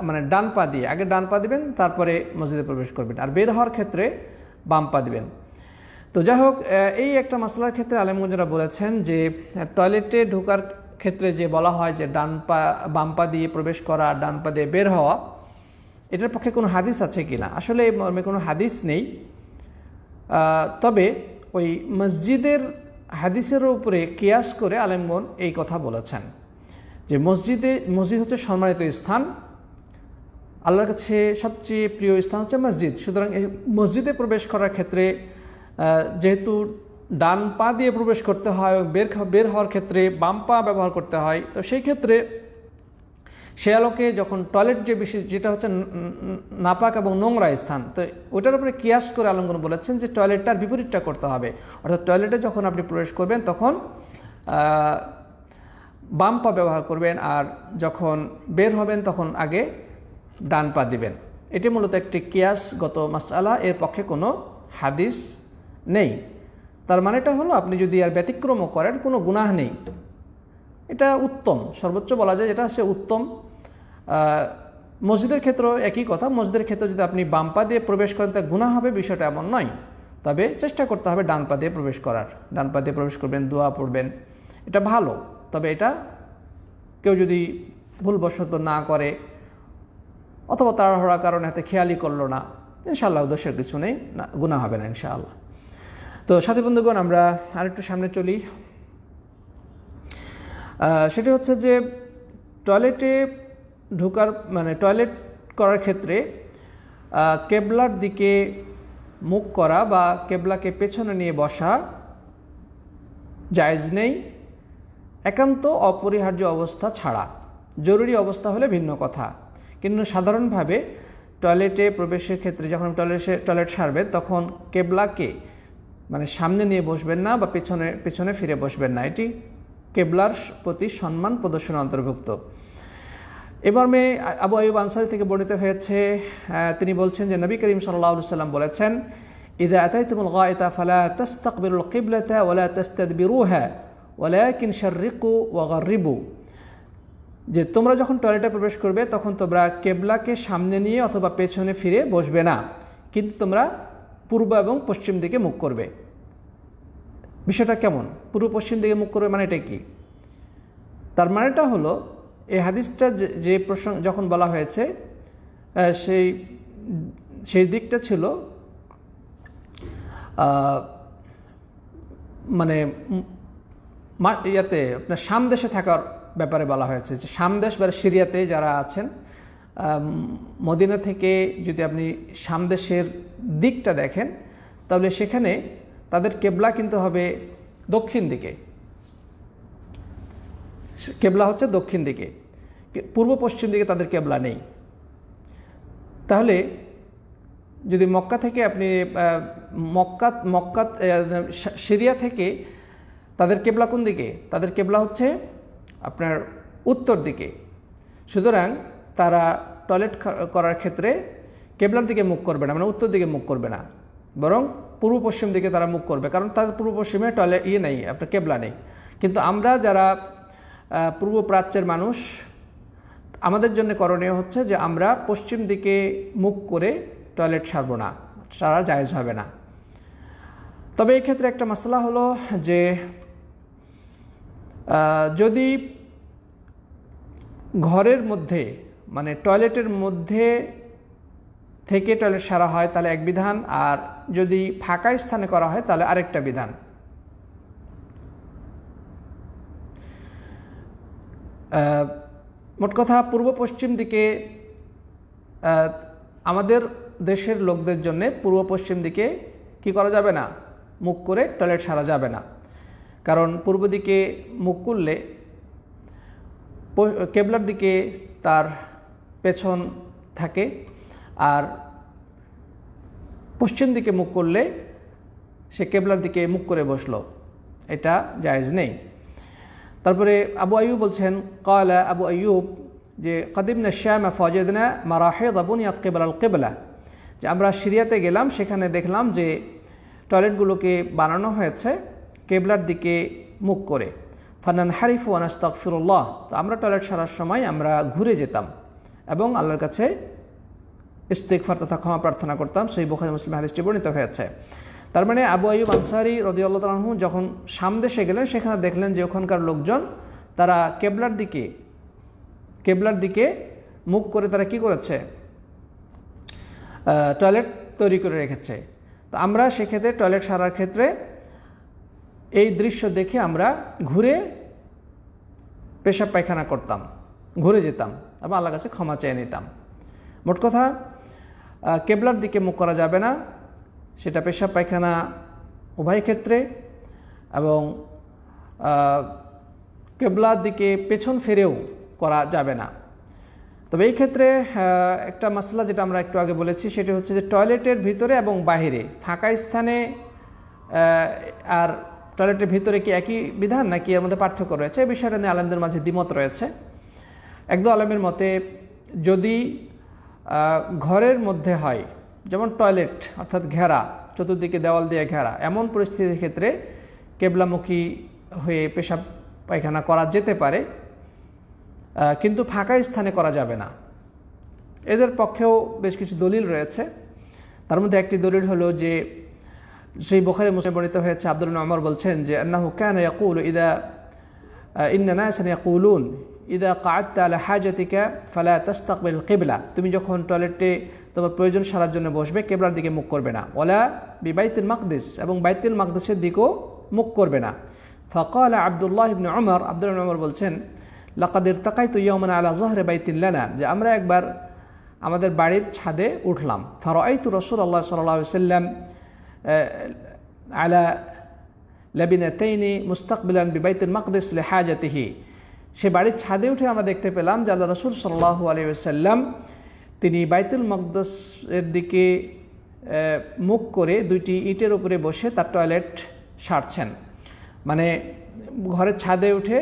মানে ডান পা দিয়ে, আগে ডান পা দিবেন তারপরে মসজিদে প্রবেশ করবেন, আর বের হওয়ার ক্ষেত্রে বাম পা দিবেন। তো যাই হোক, এই একটা মাসলার ক্ষেত্রে আলেমগঞ্জরা বলেছেন যে টয়লেটে ঢোকার ক্ষেত্রে যে বলা হয় যে বাম পা দিয়ে প্রবেশ করা, ডান পা দিয়ে বের হওয়া, এটার পক্ষে কোনো হাদিস আছে কিনা? আসলে এই মর্মে কোনো হাদিস নেই। তবে ওই মসজিদের হাদিসের উপরে কিয়াস করে আলেমগণ এই কথা বলেছেন যে মসজিদ হচ্ছে সম্মানিত স্থান, আল্লাহর কাছে সবচেয়ে প্রিয় স্থান হচ্ছে মসজিদ। সুতরাং এই মসজিদে প্রবেশ করার ক্ষেত্রে যেহেতু ডান পা দিয়ে প্রবেশ করতে হয়, বের হওয়ার ক্ষেত্রে বাম পা ব্যবহার করতে হয়, তো সেই ক্ষেত্রে সে আলোকে যখন টয়লেট যেটা হচ্ছে নাপাক এবং নোংরা স্থান, তো ওটার উপরে কিয়াস করে আলেমগণ বলেছেন যে টয়লেটটার বিপরীতটা করতে হবে। অর্থাৎ টয়লেটে যখন আপনি প্রবেশ করবেন তখন বাম পা ব্যবহার করবেন, আর যখন বের হবেন তখন আগে ডান পা দিবেন। এটি মূলত একটি কিয়াসগত মাসআলা, এর পক্ষে কোনো হাদিস নেই। তার মানেটা হলো আপনি যদি আর ব্যতিক্রমও করেন কোনো গুনাহ নেই, এটা উত্তম, সর্বোচ্চ বলা যায় এটা হচ্ছে উত্তম। মসজিদের ক্ষেত্রেও একই কথা, মসজিদের ক্ষেত্রে যদি আপনি বাম পা দিয়ে প্রবেশ করেন তা গুনাহ হবে বিষয়টা এমন নয়, তবে চেষ্টা করতে হবে ডান পা দিয়ে প্রবেশ করার। ডান পা দিয়ে প্রবেশ করবেন, দোয়া পড়বেন, এটা ভালো। তবে এটা কেউ যদি ভুলবশত না করে অথবা তাড়াহুড়ার কারণে হাতে খেয়ালই করলো না, ইনশাআল্লাহ দোষের কিছু নেই, না গুনাহ হবে না ইনশাআল্লাহ। তো সাথী বন্ধুগণ, আমরা আরেকটু সামনে চলি। সেটি হচ্ছে যে টয়লেটে ঢোকার টয়লেট করার ক্ষেত্রে কেবলার দিকে মুখ করা বা কেবলাকে পেছনে নিয়ে বসা জায়েজ নেই, একান্ত অপরিহার্য অবস্থা ছাড়া। জরুরি অবস্থা হলে ভিন্ন কথা, কিন্তু সাধারণভাবে টয়লেটে প্রবেশের ক্ষেত্রে যখন টয়লেট সারবেন তখন কেবলাকে সামনে নিয়ে বসবেন না বা পেছনে ফিরে বসবেন না, এটি কেবলার প্রতি সম্মান প্রদর্শনের অন্তর্ভুক্ত। এবার আবু আইয়ুব আনসারী থেকে বর্ণিত হয়েছে, তিনি বলছেন যে নবী করিম সাল্লাল্লাহু আলাইহি ওয়াসাল্লাম বলেছেন, ইযা আতাইতুমুল গায়তা ফালা তাস্তাকবিলুল কিবলাতা ওয়ালা তাস্তাদবিরুহা ওয়ালাকিন শাররিকু ওয়া গাররিবু, যে তোমরা যখন টয়লেটে প্রবেশ করবে তখন তোমরা কেবলাকে সামনে নিয়ে অথবা পেছনে ফিরে বসবে না, কিন্তু তোমরা পূর্ব এবং পশ্চিম দিকে মুখ করবে। বিষয়টা কেমন? পূর্ব পশ্চিম দিকে মুখ করবে মানে এটা কি? তার মানেটা হলো এই হাদিসটা যে প্রসঙ্গ যখন বলা হয়েছে সেই দিকটা ছিল ইয়াতে আপনার শাম দেশে থাকার ব্যাপারে বলা হয়েছে, যে শাম দেশ বা সিরিয়াতে যারা আছেন, মদিনা থেকে যদি আপনি শাম দেশের দিকটা দেখেন তাহলে সেখানে তাদের কেবলা কিন্তু হবে দক্ষিণ দিকে, কেবলা হচ্ছে দক্ষিণ দিকে, পূর্ব পশ্চিম দিকে তাদের কেবলা নেই। তাহলে যদি মক্কা থেকে আপনি মক্কা সিরিয়া থেকে তাদের কেবলা কোন দিকে? তাদের কেবলা হচ্ছে আপনার উত্তর দিকে। সুতরাং তারা টয়লেট করার ক্ষেত্রে কেবলার দিকে মুখ করবে না, মানে উত্তর দিকে মুখ করবে না, বরং পূর্ব পশ্চিম দিকে তারা মুখ করবে, কারণ তাদের পূর্ব পশ্চিমে টয়লেট নেই, আপনার কেবলা নেই। কিন্তু আমরা যারা পূর্ব প্রাচ্যের মানুষ, আমাদের জন্য করণীয় হচ্ছে যে আমরা পশ্চিম দিকে মুখ করে টয়লেট সারব না, সারা জায়েজ হবে না। তবে এই ক্ষেত্রে একটা মাসলা হলো যে যদি ঘরের মধ্যে মানে টয়লেটের মধ্যে থেকে টয়লেট সারা হয় তাহলে এক বিধান, আর যদি ফাঁকা স্থানে করা হয় তাহলে আরেকটা বিধান। মোট কথা পূর্ব পশ্চিম দিকে আমাদের দেশের লোকদের জন্য পূর্ব পশ্চিম দিকে কি করা যাবে না? মুখ করে টয়লেট সারা যাবে না, কারণ পূর্ব দিকে মুখ করলে কেবলার দিকে তার পেছন থাকে, আর পশ্চিম দিকে মুখ করলে সে কেবলার দিকে মুখ করে বসলো, এটা জায়েজ নেই। তারপরে আবু আইয়ুব বলছেন, ক্বালা আবু আইয়ুব যে কাদিমনা শাম ফাওয়াজাদনা মারাহিদ বুনিয়াত কিবলা আল কিবলা, যে আমরা সিরিয়াতে গেলাম, সেখানে দেখলাম যে টয়লেটগুলোকে বানানো হয়েছে কেবলার দিকে মুখ করে। ফানানহারিফু ওয়া নাস্তাগফিরুল্লাহ, তো আমরা টয়লেট সারার সময় আমরা ঘুরে যেতাম এবং আল্লাহর কাছে ইস্তিগফার তথা ক্ষমা প্রার্থনা করতাম। সহিহ বুখারী মুসলিম হাদিসটি বর্ণিত হয়েছে। তার মানে আবু আইয়ুব আনসারী রাদিয়াল্লাহু তাআলা আনহু যখন শাম দেশে গেলেন, সেখানে দেখলেন যে ওখানকার লোকজন তারা কেবলার দিকে মুখ করে তারা কি করেছে? টয়লেট তৈরি করে রেখেছে। তো আমরা সেক্ষেত্রে টয়লেট সারার ক্ষেত্রে এই দৃশ্য দেখে আমরা ঘুরে পেশাব পায়খানা করতাম, ঘুরে যেতাম এবং আল্লাহর কাছে ক্ষমা চেয়ে নিতাম। মোট কথা কেবলার দিকে মুখ করা যাবে না, সেটা পেশাব পায়খানা উভয় ক্ষেত্রে, এবং কেবলার দিকে পেছন ফিরেও করা যাবে না। তবে এই ক্ষেত্রে একটা মাসলা যেটা আমরা একটু আগে বলেছি, সেটা হচ্ছে যে টয়লেটের ভিতরে এবং বাহিরে ফাঁকা স্থানে আর টয়লেটের ভিতরে কি একই বিধান নাকি এর মধ্যে পার্থক্য রয়েছে? এই বিষয়টা নিয়ে আলেমদের মাঝে দ্বিমত রয়েছে। একদল আলেমের মতে যদি ঘরের মধ্যে হয়, যেমন টয়লেট অর্থাৎ ঘেরা, চতুর্দিকে দেওয়াল দিয়ে ঘেরা, এমন পরিস্থিতির ক্ষেত্রে কেবলামুখী হয়ে পেশাব পায়খানা করা যেতে পারে, কিন্তু ফাঁকা স্থানে করা যাবে না। এদের পক্ষেও বেশ কিছু দলিল রয়েছে। তার মধ্যে একটি দলিল হলো যে সেই বুখারী মুসলিমে বর্ণিত হয়েছে, আব্দুল্লাহ ইবনে ওমর বলছেন যে আন্নাহু কানা ইয়াকুলু ইন্না নাসান ইয়াকুলুন ইদা কাআদতা আলা হাজাতিকা ফালা তাস্তাকবিল কিবলা, তুমি যখন টয়লেটে তোমার প্রয়োজন সারার জন্য বসবে কেবলার দিকে মুখ করবে না। ওয়ালা বিবাইতুল মাকদিস, এবং বাইতুল মাকদিসের দিকেও মুখ করবে না। ফাকালা আব্দুল্লাহ ইবনে ওমর, আব্দুল্লাহ ইবনে ওমর বলছেন, লাকাদ ইরতাকাইতু ইয়াওমান আলা যহরি বাইতিন লানা, যে আমরা একবার আমাদের বাড়ির ছাদে উঠলাম। ফারাআইতু রাসূলুল্লাহ সাল্লাল্লাহু আলাইহি ওয়াসাল্লাম আলা লাবিনাতাইনি মুস্তাকবিলান বিবাইতুল মাকদিস লিহাজাতিহি, সে বাড়ির ছাদে উঠে আমরা দেখতে পেলাম যে আল্লাহ রাসূল সাল্লাল্লাহু আলাইহি ওয়াসাল্লাম তিনি বাইতুল মাকদিসের দিকে মুখ করে দুইটি ইটের উপরে বসে তার টয়লেট সারছেন। মানে ঘরের ছাদে উঠে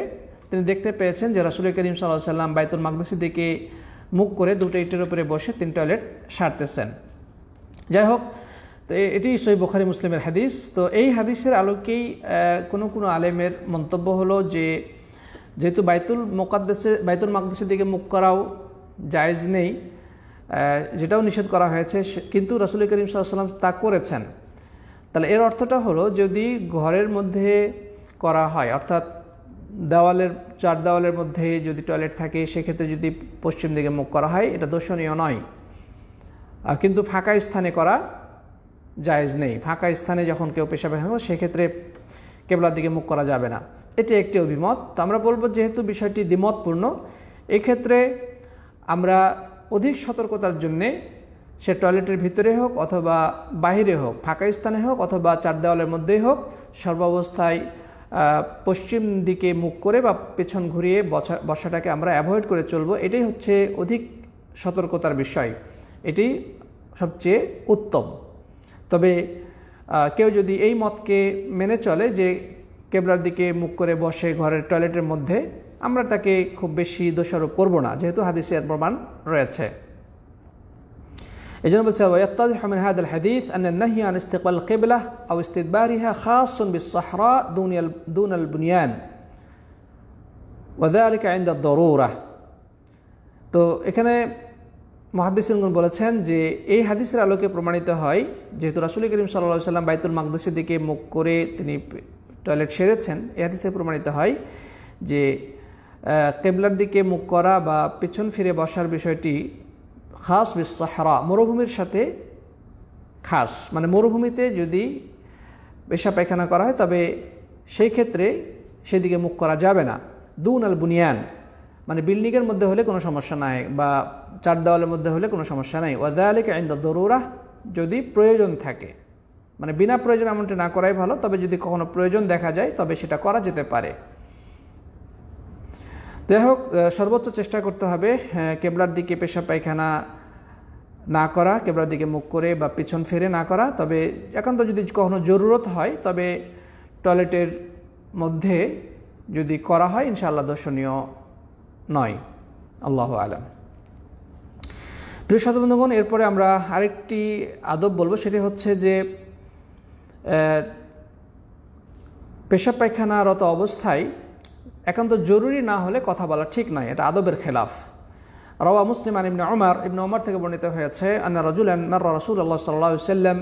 তিনি দেখতে পেয়েছেন যে রাসূল করিম সাল্লাল্লাহু আলাইহি ওয়াসাল্লাম বাইতুল মাকদিসের দিকে মুখ করে দুটো ইটের উপরে বসে তিনি টয়লেট সারতেছেন। যাই হোক, তো এটি সহিহ বুখারী মুসলিমের হাদিস। তো এই হাদিসের আলোকেই কোনো আলেমের মন্তব্য হলো যে যেহেতু বাইতুল মাকদিসের দিকে মুখ করাও জায়েজ নেই, যেটাও নিষেধ করা হয়েছে, কিন্তু রাসূল করিম সাল্লাল্লাহু আলাইহি ওয়াসাল্লাম তা করেছেন, তাহলে এর অর্থটা হলো যদি ঘরের মধ্যে করা হয়, অর্থাৎ চার দেওয়ালের মধ্যে যদি টয়লেট থাকে, সেক্ষেত্রে যদি পশ্চিম দিকে মুখ করা হয় এটা দোষণীয় নয়, কিন্তু ফাঁকা স্থানে করা জায়েজ নেই। ফাঁকা স্থানে যখন কেউ পেশাব পায়খানা করে সেক্ষেত্রে কেবলার দিকে মুখ করা যাবে না, এটি একটি অভিমত। তো আমরা বলবো যেহেতু বিষয়টি দ্বিমতপূর্ণ, এক্ষেত্রে আমরা অধিক সতর্কতার জন্যে সে টয়লেটের ভিতরে হোক অথবা বাহিরে হোক, ফাঁকা স্থানে হোক অথবা চার দেওয়ালের মধ্যেই হোক, সর্বাবস্থায় পশ্চিম দিকে মুখ করে বা পেছন ঘুরিয়ে বসাটাকে আমরা অ্যাভয়েড করে চলবো। এটাই হচ্ছে অধিক সতর্কতার বিষয়। এটি সবচেয়ে উত্তম। তবে কেউ যদি এই মতকে মেনে চলে যে কেবলার দিকে মুখ করে বসে ঘরের টয়লেটের মধ্যে, আমরা তাকে খুব বেশি দোষারোপ করব না, যেহেতু হাদিসে এর প্রমাণ রয়েছে। এই জন্য বলছে ওয়াত্তাযিহু মিন হাযাল হাদিস আন আন-নাহী আন ইসতিকবাল কিবলাহ আও ইস্তিদবারিহা খাসসুন বিস-সাহরা দুনাল বুনিয়ান ওয়া যালিকা ইনদা ad-দারুরা। তো এখানে মুহাদ্দিসিনগণ বলেছেন যে এই হাদিসের আলোকে প্রমাণিত হয়, যেহেতু রাসূল করিম সাল্লাল্লাহু আলাইহি ওয়াসাল্লাম বাইতুল মাকদিসের দিকে মুখ করে তিনি টয়লেট সেরেছেন, এই হাদিসে প্রমাণিত হয় যে কিবলার দিকে মুখ করা বা পেছন ফিরে বসার বিষয়টি খাস বিস-সাহরা, মরুভূমির সাথে খাস। মানে মরুভূমিতে যদি পেশাব পায়খানা করা হয় তবে সেই ক্ষেত্রে সেদিকে মুখ করা যাবে না। দুনাল বুনিয়ান মানে বিল্ডিংয়ের মধ্যে হলে কোনো সমস্যা নাই, বা চার দেওয়ালের মধ্যে হলে কোনো সমস্যা নাই। ওয়া যালিকা ইনদা ad-দারুরা, যদি প্রয়োজন থাকে, মানে বিনা প্রয়োজন এমনটা না করাই ভালো, তবে যদি কখনো প্রয়োজন দেখা যায় তবে সেটা করা যেতে পারে। যাই হোক, সর্বোচ্চ চেষ্টা করতে হবে কেবলার দিকে পেশাব পায়খানা না করা, কেবলার দিকে মুখ করে বা পিছন ফিরে না করা। তবে একান্ত যদি কখনো জরুরত হয় তবে টয়লেটের মধ্যে যদি করা হয় ইনশাআল্লাহ দর্শনীয় নয়। আল্লাহু আলাম। প্রিয় সাথী বন্ধুগণ, এরপরে আমরা আরেকটি আদব বলবো, সেটি হচ্ছে যে পেশাব পায়খানারত অবস্থায় একান্ত জরুরি না হলে কথা বলা ঠিক নয়, এটা আদবের খেলাফ। রাওয়া মুসলিম আন ইবনে ওমর থেকে বর্ণিত হয়েছে আন্না রাজুলান মাররা রাসূলুল্লাহ সাল্লাল্লাহু আলাইহি ওয়াসাল্লাম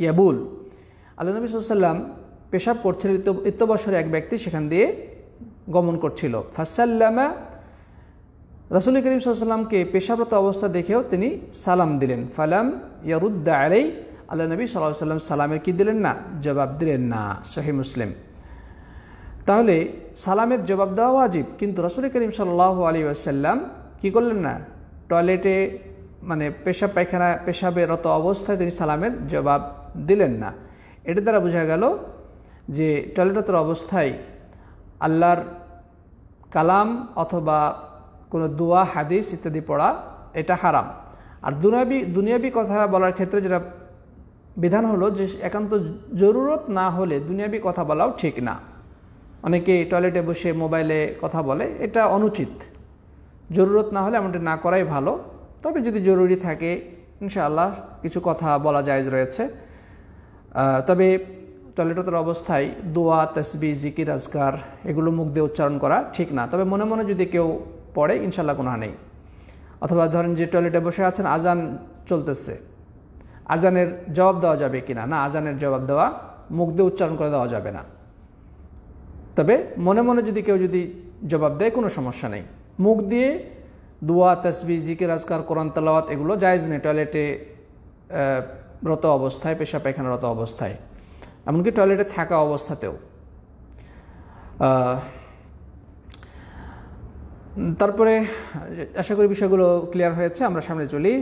ইয়াবুল, আল্লাহর নবী সাল্লাল্লাহু আলাইহি ওয়াসাল্লাম পেশাব করছিলেন, ইত্যবসরে এক ব্যক্তি সেখান দিয়ে গমন করছিল। ফাসাল্লামা, রাসূল করিম সাল্লাল্লাহু আলাইহি ওয়াসাল্লামকে পেশাবরত অবস্থা দেখেও তিনি সালাম দিলেন। ফালাম ইয়ারুদ্দা আলাই, আল্লাহর নবী সাল্লাল্লাহু আলাইহি ওয়াসাল্লাম সালামের কি দিলেন না, জবাব দিলেন না। সহিহ মুসলিম। তাহলে সালামের জবাব দেওয়া ওয়াজিব, কিন্তু রাসূল করিম সাল্লাল্লাহু আলাইহি ওয়াসাল্লাম কি করলেন না, টয়লেটে মানে পেশাবেরত অবস্থায় তিনি সালামের জবাব দিলেন না। এটা দ্বারা বোঝা গেল যে টয়লেটরত অবস্থায় আল্লাহর কালাম অথবা কোনো দোয়া হাদিস ইত্যাদি পড়া এটা হারাম। আর দুনিয়াবি কথা বলার ক্ষেত্রে যেটা বিধান হলো যে একান্ত জরুরত না হলে দুনিয়াবি কথা বলাও ঠিক না। অনেকে টয়লেটে বসে মোবাইলে কথা বলে, এটা অনুচিত। জরুরত না হলে এমনটা না করাই ভালো। তবে যদি জরুরি থাকে ইনশাআল্লাহ কিছু কথা বলা জায়েজ রয়েছে। তবে টয়লেটের অবস্থায় দোয়া, তাসবিহ, জিকির, আজকার এগুলো মুখ দিয়ে উচ্চারণ করা ঠিক না। তবে মনে মনে যদি কেউ পড়ে ইনশাআল্লাহ গুনাহ নেই। অথবা ধরেন যে টয়লেটে বসে আছেন, আজান চলতেছে, আজানের জবাব দেওয়া যাবে কিনা, না আজানের জবাব দেওয়া মুখ দিয়ে উচ্চারণ করে দেওয়া যাবে না। তবে মনে মনে যদি কেউ জবাব দেয় কোনো সমস্যা নেই। মুখ দিয়ে দোয়া, তাসবিহ, জিকির, আজকার, কোরআন তেলাওয়াত এগুলো জায়েজ নেই টয়লেটে রত অবস্থায়, পেশাব পায়খানারত অবস্থায়, এমনকি টয়লেটে থাকা অবস্থাতেও। তারপরে আশা করি বিষয়গুলো ক্লিয়ার হয়েছে, আমরা সামনে চলি।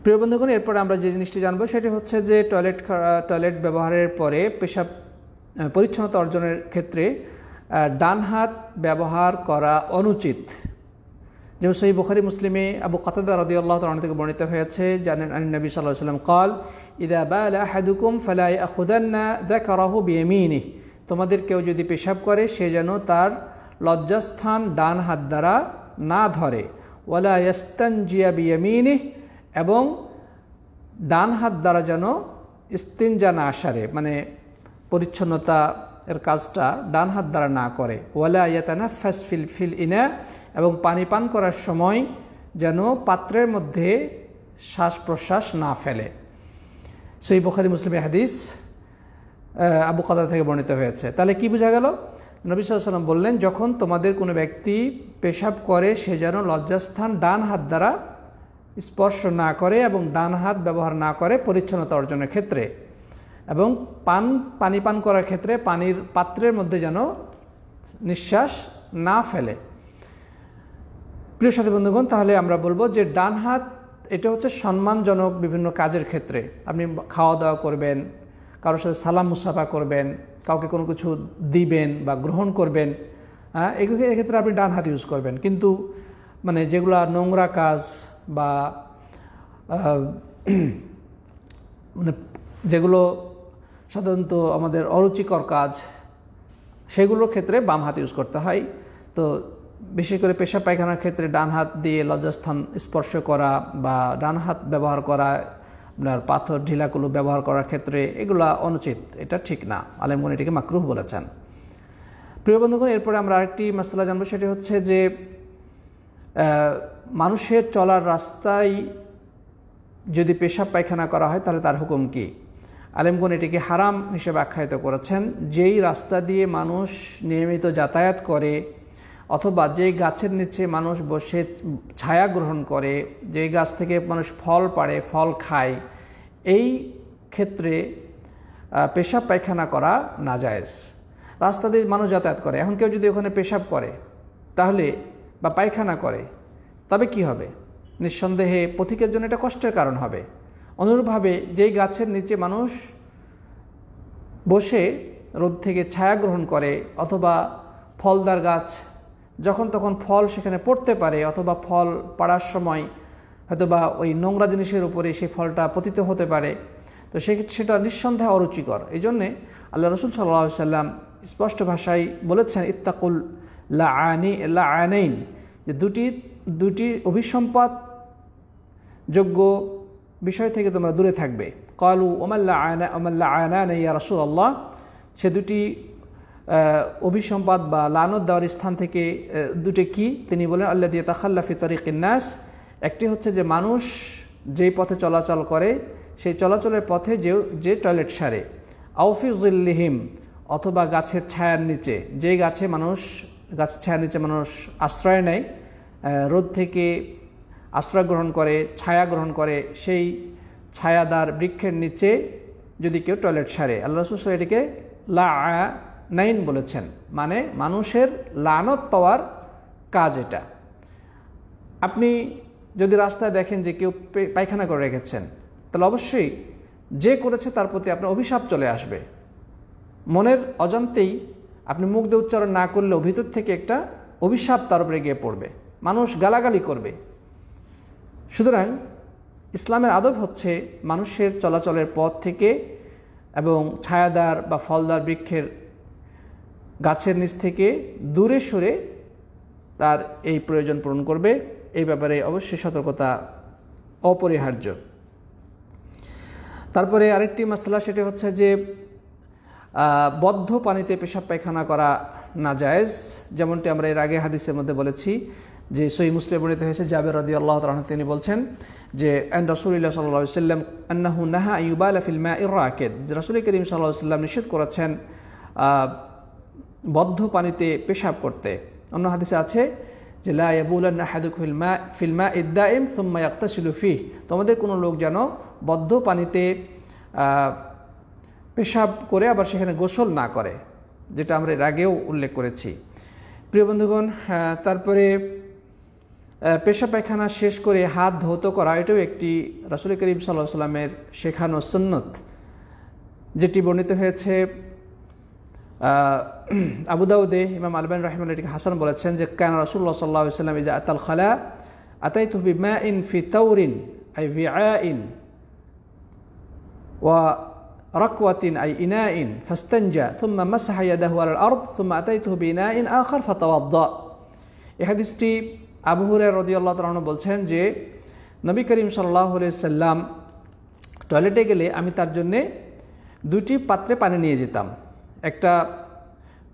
প্রিয় বন্ধুগণ, এরপরে আমরা যে জিনিসটি জানবো সেটি হচ্ছে যে টয়লেট ব্যবহারের পরে পেশাব পরিচ্ছন্নতা অর্জনের ক্ষেত্রে ডান হাত ব্যবহার করা অনুচিত। যেমন সহিহ বুখারী মুসলিমে আবু কাতাদা রাদিয়াল্লাহু তাআলা থেকে বর্ণিত হয়েছে, জানেন আন নবী সাল্লাল্লাহু আলাইহি ওয়াসাল্লাম قال اذا بال احدكم فلا ياخذن ذكره بيمينه, তোমাদের কেউ যদি পেশাব করে সে যেন তার লজ্জাস্থান ডান হাত দ্বারা না ধরে। ওয়ালা ইয়াস্তানজিয়া বিয়ামিনিহি, এবং ডান হাত দ্বারা যেন ইস্তিনজা না সারে, মানে পরিচ্ছন্নতা এর কাজটা ডান হাত দ্বারা না করে। ওয়ালা ইয়াতানাফাস ফিল ইনা, এবং পানি পান করার সময় যেন পাত্রের মধ্যে শ্বাস প্রশ্বাস না ফেলে। সহিহ বুখারী মুসলিমের হাদিস আবু কাতাদা থেকে বর্ণিত হয়েছে। তাহলে কি বোঝা গেল? নবী সাল্লাল্লাহু আলাইহি ওয়াসাল্লাম বললেন, যখন তোমাদের কোনো ব্যক্তি পেশাব করে সে যেন লজ্জাস্থান ডান হাত দ্বারা স্পর্শ না করে এবং ডান হাত ব্যবহার না করে পরিচ্ছন্নতা অর্জনের ক্ষেত্রে, এবং পানি পান করার ক্ষেত্রে পানির পাত্রের মধ্যে যেন নিঃশ্বাস না ফেলে। প্রিয় সাথী বন্ধুগণ, তাহলে আমরা বলবো যে ডান হাত এটা হচ্ছে সম্মানজনক বিভিন্ন কাজের ক্ষেত্রে। আপনি খাওয়া দাওয়া করবেন, কারোর সাথে সালাম মুসাফা করবেন, কাউকে কোনো কিছু দিবেন বা গ্রহণ করবেন, এক্ষেত্রে আপনি ডান হাত ইউজ করবেন। কিন্তু মানে যেগুলো নোংরা কাজ বা মানে যেগুলো সাধারণত আমাদের অরুচিকর কাজ সেগুলোর ক্ষেত্রে বাম হাত ইউজ করতে হয়। তো বিশেষ করে পেশাব পায়খানার ক্ষেত্রে ডান হাত দিয়ে লজ্জাস্থান স্পর্শ করা বা ডান হাত ব্যবহার করা, আপনার পাথর ঢিলাকুলু ব্যবহার করার ক্ষেত্রে এগুলা অনুচিত, এটা ঠিক না, আলেমগণ এটিকে মাকরুহ বলেছেন। প্রিয় বন্ধুগণ, এরপরে আমরা আরেকটি মাসলা জানবো, সেটি হচ্ছে যে মানুষের চলার রাস্তায় যদি পেশাব পায়খানা করা হয় তাহলে তার হুকুম কি? আলেমগণ এটিকে হারাম হিসেবে আখ্যায়িত করেছেন। যেই রাস্তা দিয়ে মানুষ নিয়মিত যাতায়াত করে অথবা যেই গাছের নিচে মানুষ বসে ছায়া গ্রহণ করে, যেই গাছ থেকে মানুষ ফল পাড়ে, ফল খায়, এই ক্ষেত্রে পেশাব পায়খানা করা নাজায়েজ। রাস্তা দিয়ে মানুষ যাতায়াত করে, এখন কেউ যদি ওখানে পেশাব করে তাহলে বা পায়খানা করে তবে কি হবে? নিঃসন্দেহে পথিকের জন্য এটা কষ্টের কারণ হবে। অনুরূপভাবে যেই গাছের নিচে মানুষ বসে রোদ থেকে ছায়া গ্রহণ করে অথবা ফলদার গাছ, যখন তখন ফল সেখানে পড়তে পারে অথবা ফল পাড়ার সময় হয়তোবা ওই নোংরা জিনিসের উপরে সেই ফলটা পতিত হতে পারে, তো সেটা নিঃসন্দেহে অরুচিকর। এই জন্যে আল্লাহ রসুল সাল্লাল্লাহু আলাইহি ওয়াসাল্লাম স্পষ্ট ভাষায় বলেছেন, ইত্তাকুল লাআনাইন, যে দুটি অভিসম্পাত যোগ্য বিষয় থেকে তোমরা দূরে থাকবে। ক্বালু ওমাল লাআনানা ইয়া রাসূলুল্লাহ, সে দুটি অভিসম্পাদ বা লানত দেওয়ার স্থান থেকে দুটি কি? তিনি বলেন, আল্লাযী ইয়াতাখাল্লা ফি তারিকিন নাস, একটি হচ্ছে যে মানুষ যেই পথে চলাচল করে সেই চলাচলের পথে যে টয়লেট সারে, আও ফি যিল্লিহিম, অথবা গাছের ছায়ার নিচে, যেই গাছের ছায়ার নিচে মানুষ আশ্রয় নেয়, রোদ থেকে আশ্রয় গ্রহণ করে, ছায়া গ্রহণ করে, সেই ছায়াদার বৃক্ষের নিচে যদি কেউ টয়লেট সারে, আল্লাহ রাসূল এটিকে লাআনাইন বলেছেন, মানে মানুষের লানত পাওয়ার কাজ এটা। আপনি যদি রাস্তায় দেখেন যে কেউ পায়খানা করে রেখেছেন, তাহলে অবশ্যই যে করেছে তার প্রতি আপনার অভিশাপ চলে আসবে। মনের অজান্তেই আপনি মুখ দিয়ে উচ্চারণ না করলেও ভিতর থেকে একটা অভিশাপ তার উপরে গিয়ে পড়বে, মানুষ গালাগালি করবে। সুতরাং ইসলামের আদব হচ্ছে মানুষের চলাচলের পথ থেকে এবং ছায়াদার বা ফলদার বৃক্ষের গাছের নিচ থেকে দূরে সরে তার এই প্রয়োজন পূরণ করবে। এই ব্যাপারে অবশ্যই সতর্কতা অপরিহার্য। তারপরে আরেকটি মাসলা, সেটি হচ্ছে যে বদ্ধ পানিতে পেশাব পায়খানা করা নাজায়েজ। যেমনটি আমরা এর আগে হাদিসের মধ্যে বলেছি যে সহিহ মুসলিমে বর্ণিত হয়েছে, জাবের রাদিয়াল্লাহু তাআলা তিনি বলছেন যে আন রাসূলুল্লাহ সাল্লাল্লাহু আলাইহি ওয়াসাল্লাম আন্নাহু নাহা আন ইউবালা ফিল মাইর রাকিদ, রাসূল করিম সাল্লাল্লাহু আলাইহি ওয়াসাল্লাম নিষেধ করেছেন বদ্ধ পানিতে পেশাব করতে। অন্য হাদিসে আছে যে লা ইয়াবুলান্না আহাদুকুম ফিল মাইদ দাইম সুম্মা ইয়াগতাসিলু ফিহি, তোমাদের কোনো লোক যেন বদ্ধ পানিতে পেশাব করে আবার সেখানে গোসল না করে, যেটা আমরা এর আগেও উল্লেখ করেছি। প্রিয় বন্ধুগণ, তারপরে পেশাব পায়খানা শেষ করে হাত ধৌত করা, এটাও একটি রাসূল করিম সাল্লাল্লাহু আলাইহি ওয়াসাল্লামের শেখানো সুন্নত, যেটি বর্ণিত হয়েছে আবু দাউদে। ইমাম আলবানী রাহিমাহুল্লাহ এটিকে হাসান বলেছেন যে কানা রাসূলুল্লাহ সাল্লাল্লাহু আলাইহি ওয়াসাল্লাম ইযা আতাল খালা আতাইতুহু বিমাইন ফি তাওরিন আই বিআইন ওয়া রাকওয়াতিন আই ইনাইন ফাস্তানজা থুম্মা মাসাহা ইয়াদাহু আলাল আরদ থুম্মা আতাইতুহু বিইনাইন আখার ফাতাওয়াদ্দা। এই হাদিসটি আবু হুরায়রা রাদিয়াল্লাহু তাআলা বলছেন যে নবী করিম সাল্লাল্লাহু আলাইহি ওয়াসাল্লাম টয়লেটে গেলে আমি তার জন্য দুটি পাত্রে পানি নিয়ে যেতাম। একটা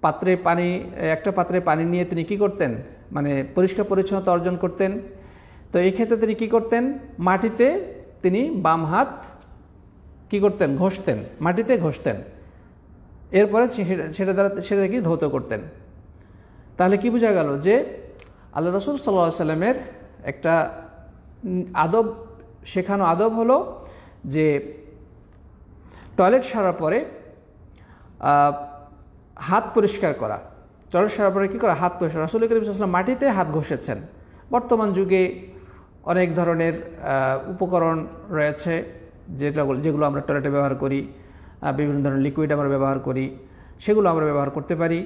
পাত্রে পানি নিয়ে তিনি কি করতেন, মানে পরিষ্কার পরিচ্ছন্নতা অর্জন করতেন। তো এই ক্ষেত্রে তিনি কি করতেন, মাটিতে তিনি বাম হাত কি করতেন, ঘষতেন, মাটিতে ঘষতেন, এরপরে সেটা কি ধৌত করতেন। তাহলে কি বোঝা গেল যে আল্লাহ রাসূল সাল্লাল্লাহু আলাইহি ওয়াসাল্লামের একটা আদব, শেখানো আদব হলো যে টয়লেট সারার পরে হাত পরিষ্কার করা। টয়লেট সারার পরে কী করা, হাত পরিষ্কার। রাসূল করিম সাল্লাল্লাহু আলাইহি ওয়াসাল্লাম মাটিতে হাত ঘষেছেন। বর্তমান যুগে অনেক ধরনের উপকরণ রয়েছে যেগুলো আমরা টয়লেটে ব্যবহার করি, বিভিন্ন ধরনের লিকুইড আমরা ব্যবহার করি, সেগুলো আমরা ব্যবহার করতে পারি,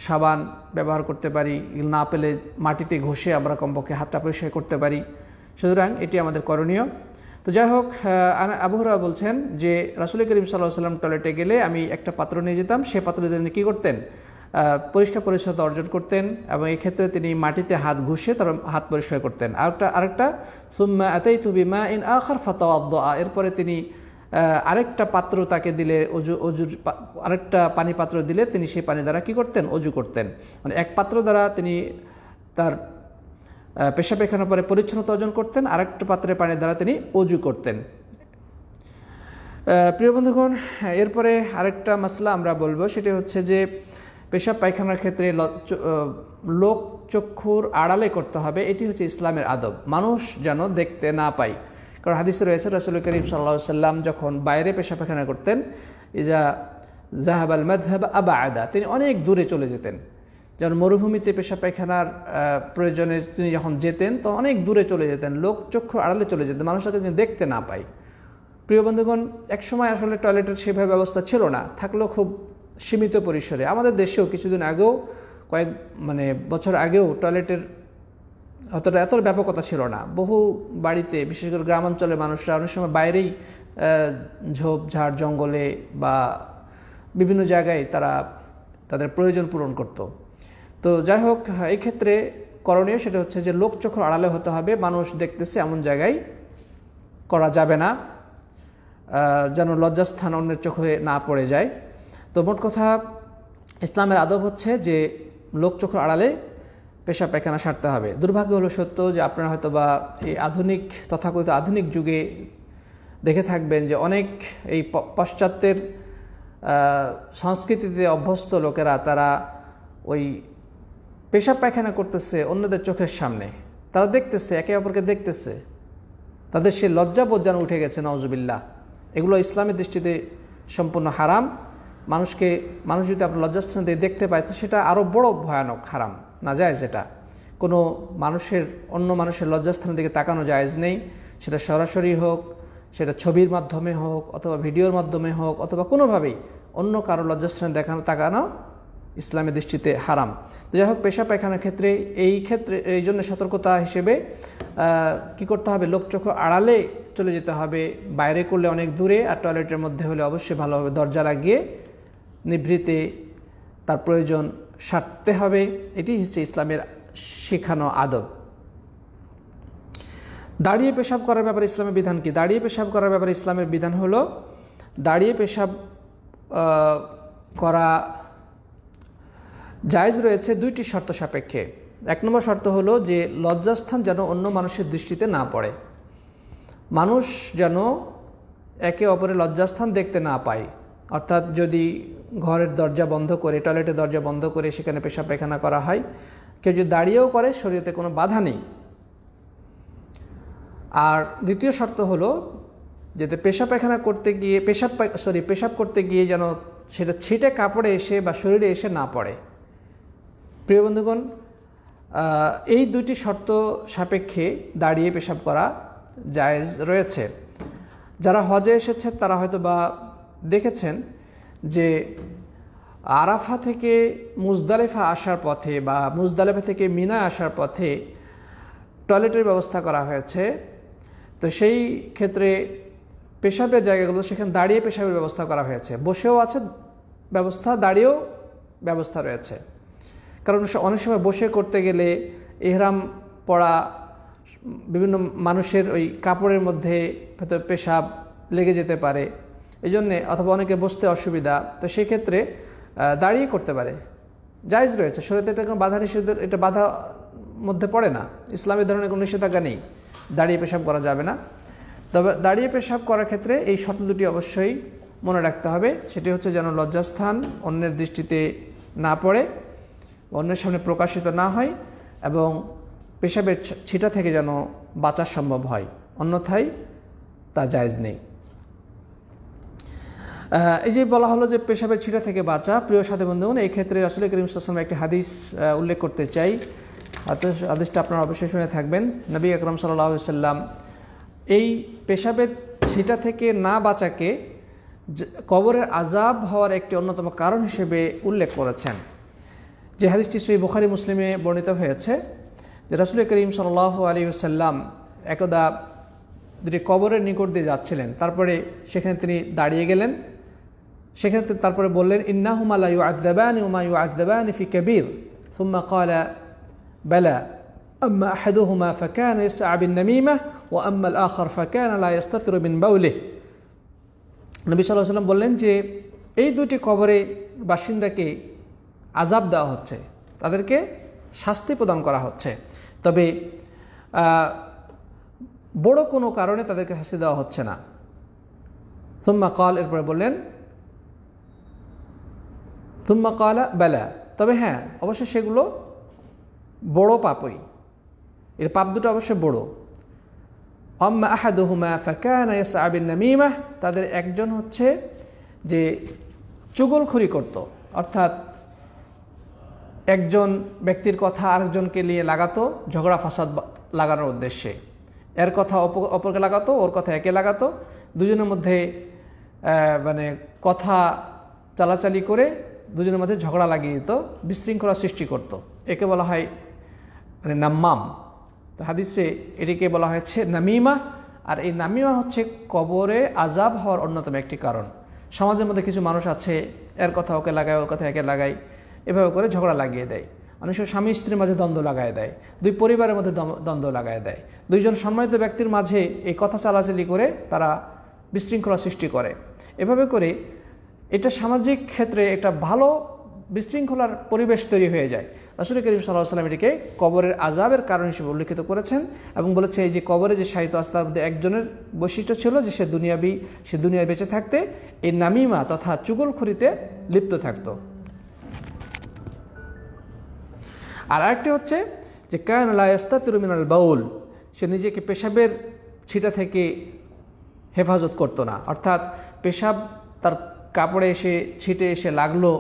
সাবান ব্যবহার করতে পারি, না পেলে মাটিতে ঘষে আমরা কমপক্ষে হাতটা পরিষ্কার করতে পারি। সুতরাং এটি আমাদের করণীয়। তো যাই হোক, আবু হুরায়রা বলছেন যে রাসূল করিম সাল্লাল্লাহু আলাইহি ওয়াসাল্লাম টয়লেটে গেলে আমি একটা পাত্র নিয়ে যেতাম, সেই পাত্র দিয়ে তিনি কী করতেন, পরিষ্কার পরিচ্ছন্নতা অর্জন করতেন, এবং এই ক্ষেত্রে তিনি মাটিতে হাত ঘষে তার হাত পরিষ্কার করতেন। আরেকটা সুম্মা আতাইতু বিমাইন আখার ফাতাওয়াদ্দা, এরপরে তিনি আরেকটা পাত্র তাকে দিলে, অজুর আরেকটা পানি পাত্র দিলে তিনি সেই পানি দ্বারা কি করতেন, অজু করতেন। মানে এক পাত্র দ্বারা তিনি তার পেশাব পায়খানার পরে পরিচ্ছন্নতা অর্জন করতেন, আরেকটা পাত্রের পানির দ্বারা তিনি অজু করতেন। প্রিয় বন্ধুগণ, এরপরে আরেকটা মাসলা আমরা বলবো, সেটি হচ্ছে যে পেশাব পায়খানার ক্ষেত্রে লোক চক্ষুর আড়ালে করতে হবে। এটি হচ্ছে ইসলামের আদব, মানুষ যেন দেখতে না পায়। কারণ হাদিসে রয়েছে রাসূল করিম সাল্লাল্লাহু আলাইহি ওয়াসাল্লাম যখন বাইরে পেশাব পায়খানা করতেন, ইজা যাহাবাল মাযহাব আবআদা, তিনি অনেক দূরে চলে যেতেন। যেমন মরুভূমিতে পেশাব পায়খানার প্রয়োজনে তিনি যখন যেতেন তো অনেক দূরে চলে যেতেন, লোক চক্ষু আড়ালে চলে যেতেন, মানুষকে তিনি দেখতে না পায়। প্রিয় বন্ধুগণ, একসময় আসলে টয়লেটের সেভাবে ব্যবস্থা ছিল না, থাকলেও খুব সীমিত পরিসরে। আমাদের দেশেও কিছুদিন আগেও, কয়েক বছর আগেও টয়লেটের এত ব্যাপকতা ছিল না। বহু বাড়িতে, বিশেষ করে গ্রামাঞ্চলের মানুষরা অনেক সময় বাইরেই ঝোপঝাড় জঙ্গলে বা বিভিন্ন জায়গায় তারা তাদের প্রয়োজন পূরণ করত। তো যাই হোক, এই ক্ষেত্রে করণীয় সেটা হচ্ছে যে লোক চক্ষুর আড়ালে হতে হবে, মানুষ দেখতেছে এমন জায়গায় করা যাবে না, যেন লজ্জাস্থান অন্যের চোখে না পড়ে যায়। তো মোট কথা, ইসলামের আদব হচ্ছে যে লোক চক্ষুর আড়ালে পেশাব পায়খানা সারতে হবে। দুর্ভাগ্য হলো সত্য যে আপনারা হয়তো বা এই তথাকথিত আধুনিক যুগে দেখে থাকবেন যে অনেক এই পাশ্চাত্যের সংস্কৃতিতে অভ্যস্ত লোকেরা তারা ওই পেশাব পায়খানা করতেছে অন্যদের চোখের সামনে, তারা দেখতেছে, একে অপরকে দেখতেছে, তাদের সে লজ্জাবোধ যেন উঠে গেছে, নাউজুবিল্লাহ। এগুলো ইসলামের দৃষ্টিতে সম্পূর্ণ হারাম। মানুষ যদি আপনার লজ্জাস্থান দিয়ে দেখতে পায় তো সেটা আরও বড় ভয়ানক হারাম, না জায়েজ। এটা কোনো অন্য মানুষের লজ্জাস্থানের দিকে তাকানো জায়েজ নেই, সেটা সরাসরি হোক, সেটা ছবির মাধ্যমে হোক, অথবা ভিডিওর মাধ্যমে হোক, অথবা কোনোভাবেই অন্য কারো লজ্জাস্থানে তাকানো ইসলামের দৃষ্টিতে হারাম। যাই হোক, পেশাব পায়খানার ক্ষেত্রে এই জন্য সতর্কতা হিসেবে কি করতে হবে, লোক চক্ষু আড়ালে চলে যেতে হবে। বাইরে করলে অনেক দূরে, আর টয়লেটের মধ্যে হলে অবশ্যই ভালোভাবে দরজা লাগিয়ে নিভৃতে তার প্রয়োজন সারতে হবে। এটি হচ্ছে ইসলামের শেখানো আদব। দাঁড়িয়ে পেশাব করার ব্যাপারে ইসলামের বিধান কি? দাঁড়িয়ে পেশাব করার ব্যাপারে ইসলামের বিধান হলো, দাঁড়িয়ে পেশাব করা জায়েজ রয়েছে দুইটি শর্ত সাপেক্ষে। এক নম্বর শর্ত হলো যে লজ্জাস্থান যেন অন্য মানুষের দৃষ্টিতে না পড়ে, মানুষ যেন একে অপরের লজ্জাস্থান দেখতে না পায়। অর্থাৎ যদি ঘরের দরজা বন্ধ করে, টয়লেটের দরজা বন্ধ করে সেখানে পেশাব পায়খানা করা হয়, কেউ যদি দাঁড়িয়েও করে শরীয়তে কোনো বাধা নেই। আর দ্বিতীয় শর্ত হলো যাতে পেশাব করতে গিয়ে যেন সেটা ছিটে কাপড়ে এসে বা শরীরে এসে না পড়ে। প্রিয় বন্ধুগণ, এই দুইটি শর্ত সাপেক্ষে দাঁড়িয়ে পেশাব করা জায়েজ রয়েছে। যারা হজে এসেছে তারা হয়তো বা দেখেছেন যে আরাফা থেকে মুজদালিফা আসার পথে বা মুজদালিফা থেকে মিনা আসার পথে টয়লেটের ব্যবস্থা করা হয়েছে। তো সেই ক্ষেত্রে পেশাবের জায়গাগুলো সেখানে দাঁড়িয়ে পেশাবের ব্যবস্থা করা হয়েছে, বসেও আছে ব্যবস্থা, দাঁড়িয়েও ব্যবস্থা রয়েছে। কারণ অনেক সময় বসে করতে গেলে ইহরাম পরা বিভিন্ন মানুষের ওই কাপড়ের মধ্যে হয়তো পেশাব লেগে যেতে পারে, এই জন্যে, অথবা অনেকে বসতে অসুবিধা, তো সেই ক্ষেত্রে দাঁড়িয়ে করতে পারে, জায়েজ রয়েছে। শরীয়তে এটা কোনো বাধা নিষেধের, এটা বাধা মধ্যে পড়ে না, ইসলামের ধরনের কোনো নিষেধাজ্ঞা নেই, দাঁড়িয়ে পেশাব করা যাবে না। তবে দাঁড়িয়ে পেশাব করার ক্ষেত্রে এই শর্ত দুটি অবশ্যই মনে রাখতে হবে। সেটি হচ্ছে যেন লজ্জাস্থান অন্যের দৃষ্টিতে না পড়ে, অন্যের সামনে প্রকাশিত না হয়, এবং পেশাবের ছিটা থেকে যেন বাঁচা সম্ভব হয়, অন্যথায় তা জায়েজ নেই। এই যে বলা হলো যে পেশাবের ছিটা থেকে বাঁচা, প্রিয় সাথী বন্ধুগণ, এই ক্ষেত্রে রাসূল করিম সাল্লাল্লাহু আলাইহি ওয়াসাল্লাম একটি হাদিস উল্লেখ করতে চাই। হাদিসটা আপনারা অবশ্যই শুনে থাকবেন। নবী আকরাম সাল্লাল্লাহু আলাইহি ওয়াসাল্লাম এই পেশাবের ছিটা থেকে না বাঁচাকে কবরের আযাব হওয়ার একটি অন্যতম কারণ হিসেবে উল্লেখ করেছেন। যে হাদিসটি সহিহ বুখারী মুসলিমে বর্ণিত হয়েছে যে রাসূল করিম সাল্লাল্লাহু আলাইহি ওয়াসাল্লাম একদা দুটি কবরের নিকট দিয়ে যাচ্ছিলেন, তারপরে সেখানে তিনি দাঁড়িয়ে গেলেন। সেখানে তারপরে বললেন, ইন্নাহুমা লা ইউআযযাবানি ওয়া মা ইউআযযাবানি ফি কাবীর সুম্মা ক্বালা বালা আম্মা আহাদুহুমা ফাকানা ইয়াসআ বিন নামিমাহ ওয়া আম্মা আল আখার ফাকানা লা ইস্তাতিরু মিন বাউলিহি। নবী সাল্লাল্লাহু আলাইহি ওয়াসাল্লাম বললেন যে এই দুটি কবরে বাসিন্দাকে আযাব দেওয়া হচ্ছে, তাদেরকে শাস্তি প্রদান করা হচ্ছে, তবে বড় কোনো কারণে তাদেরকে শাস্তি দেওয়া হচ্ছে না। সুম্মা ক্বাল, এরপরে বললেন সুম্মা ক্বালা বালা, তবে হ্যাঁ অবশ্যই সেগুলো বড় পাপই, এর পাপ দুটো অবশ্যই বড়। আম্মা আহাদুহুমা ফাকানা ইয়াসআ বিন নামিমাহ, তাদের একজন হচ্ছে যে চুগলখড়ি করত, অর্থাৎ একজন ব্যক্তির কথা আরেকজনকে নিয়ে লাগাতো ঝগড়া ফাসাদ লাগানোর উদ্দেশ্যে, এর কথা অপরকে লাগাতো, ওর কথা একে লাগাতো, দুজনের মধ্যে মানে কথা চালাচালি করে দুজনের মধ্যে ঝগড়া লাগিয়ে দিত, বিশৃঙ্খলা সৃষ্টি করত। একে বলা হয় মানে নাম্মাম। তো হাদিসে এটিকে বলা হয়েছে নামিমা। আর এই নামিমা হচ্ছে কবরে আযাব হওয়ার অন্যতম একটি কারণ। সমাজের মধ্যে কিছু মানুষ আছে, এর কথা ওকে লাগায়, ওর কথা একে লাগায়, এভাবে করে ঝগড়া লাগিয়ে দেয়। অনেক সময় স্বামী স্ত্রীর মাঝে দ্বন্দ্ব লাগায় দেয়, দুই পরিবারের মধ্যে দ্বন্দ্ব লাগায় দেয়, দুইজন সম্মানিত ব্যক্তির মাঝে এই কথা চালাচালি করে তারা বিশৃঙ্খলা সৃষ্টি করে। এভাবে করে এটা সামাজিক ক্ষেত্রে একটা ভালো বিশৃঙ্খলার পরিবেশ তৈরি হয়ে যায়। রাসূল করিম সাল্লাল্লাহু আলাইহি ওয়াসাল্লাম এটিকে কবরের আযাবের কারণ হিসেবে উল্লেখিত করেছেন এবং বলেছে এই যে কবরে যে শায়িত আছে তার মধ্যে একজনের বৈশিষ্ট্য ছিল যে সে দুনিয়ায় বেঁচে থাকতে এই নামিমা তথা চুগলখড়িতে লিপ্ত থাকত। আর আরেকটি হচ্ছে যে কানা লা ইস্তাতিরু মিনাল বাউল, সে নিজেকে পেশাবের ছিটা থেকে হেফাজত করত না, অর্থাৎ পেশাব তার কাপড়ে এসে ছিটে এসে লাগলো,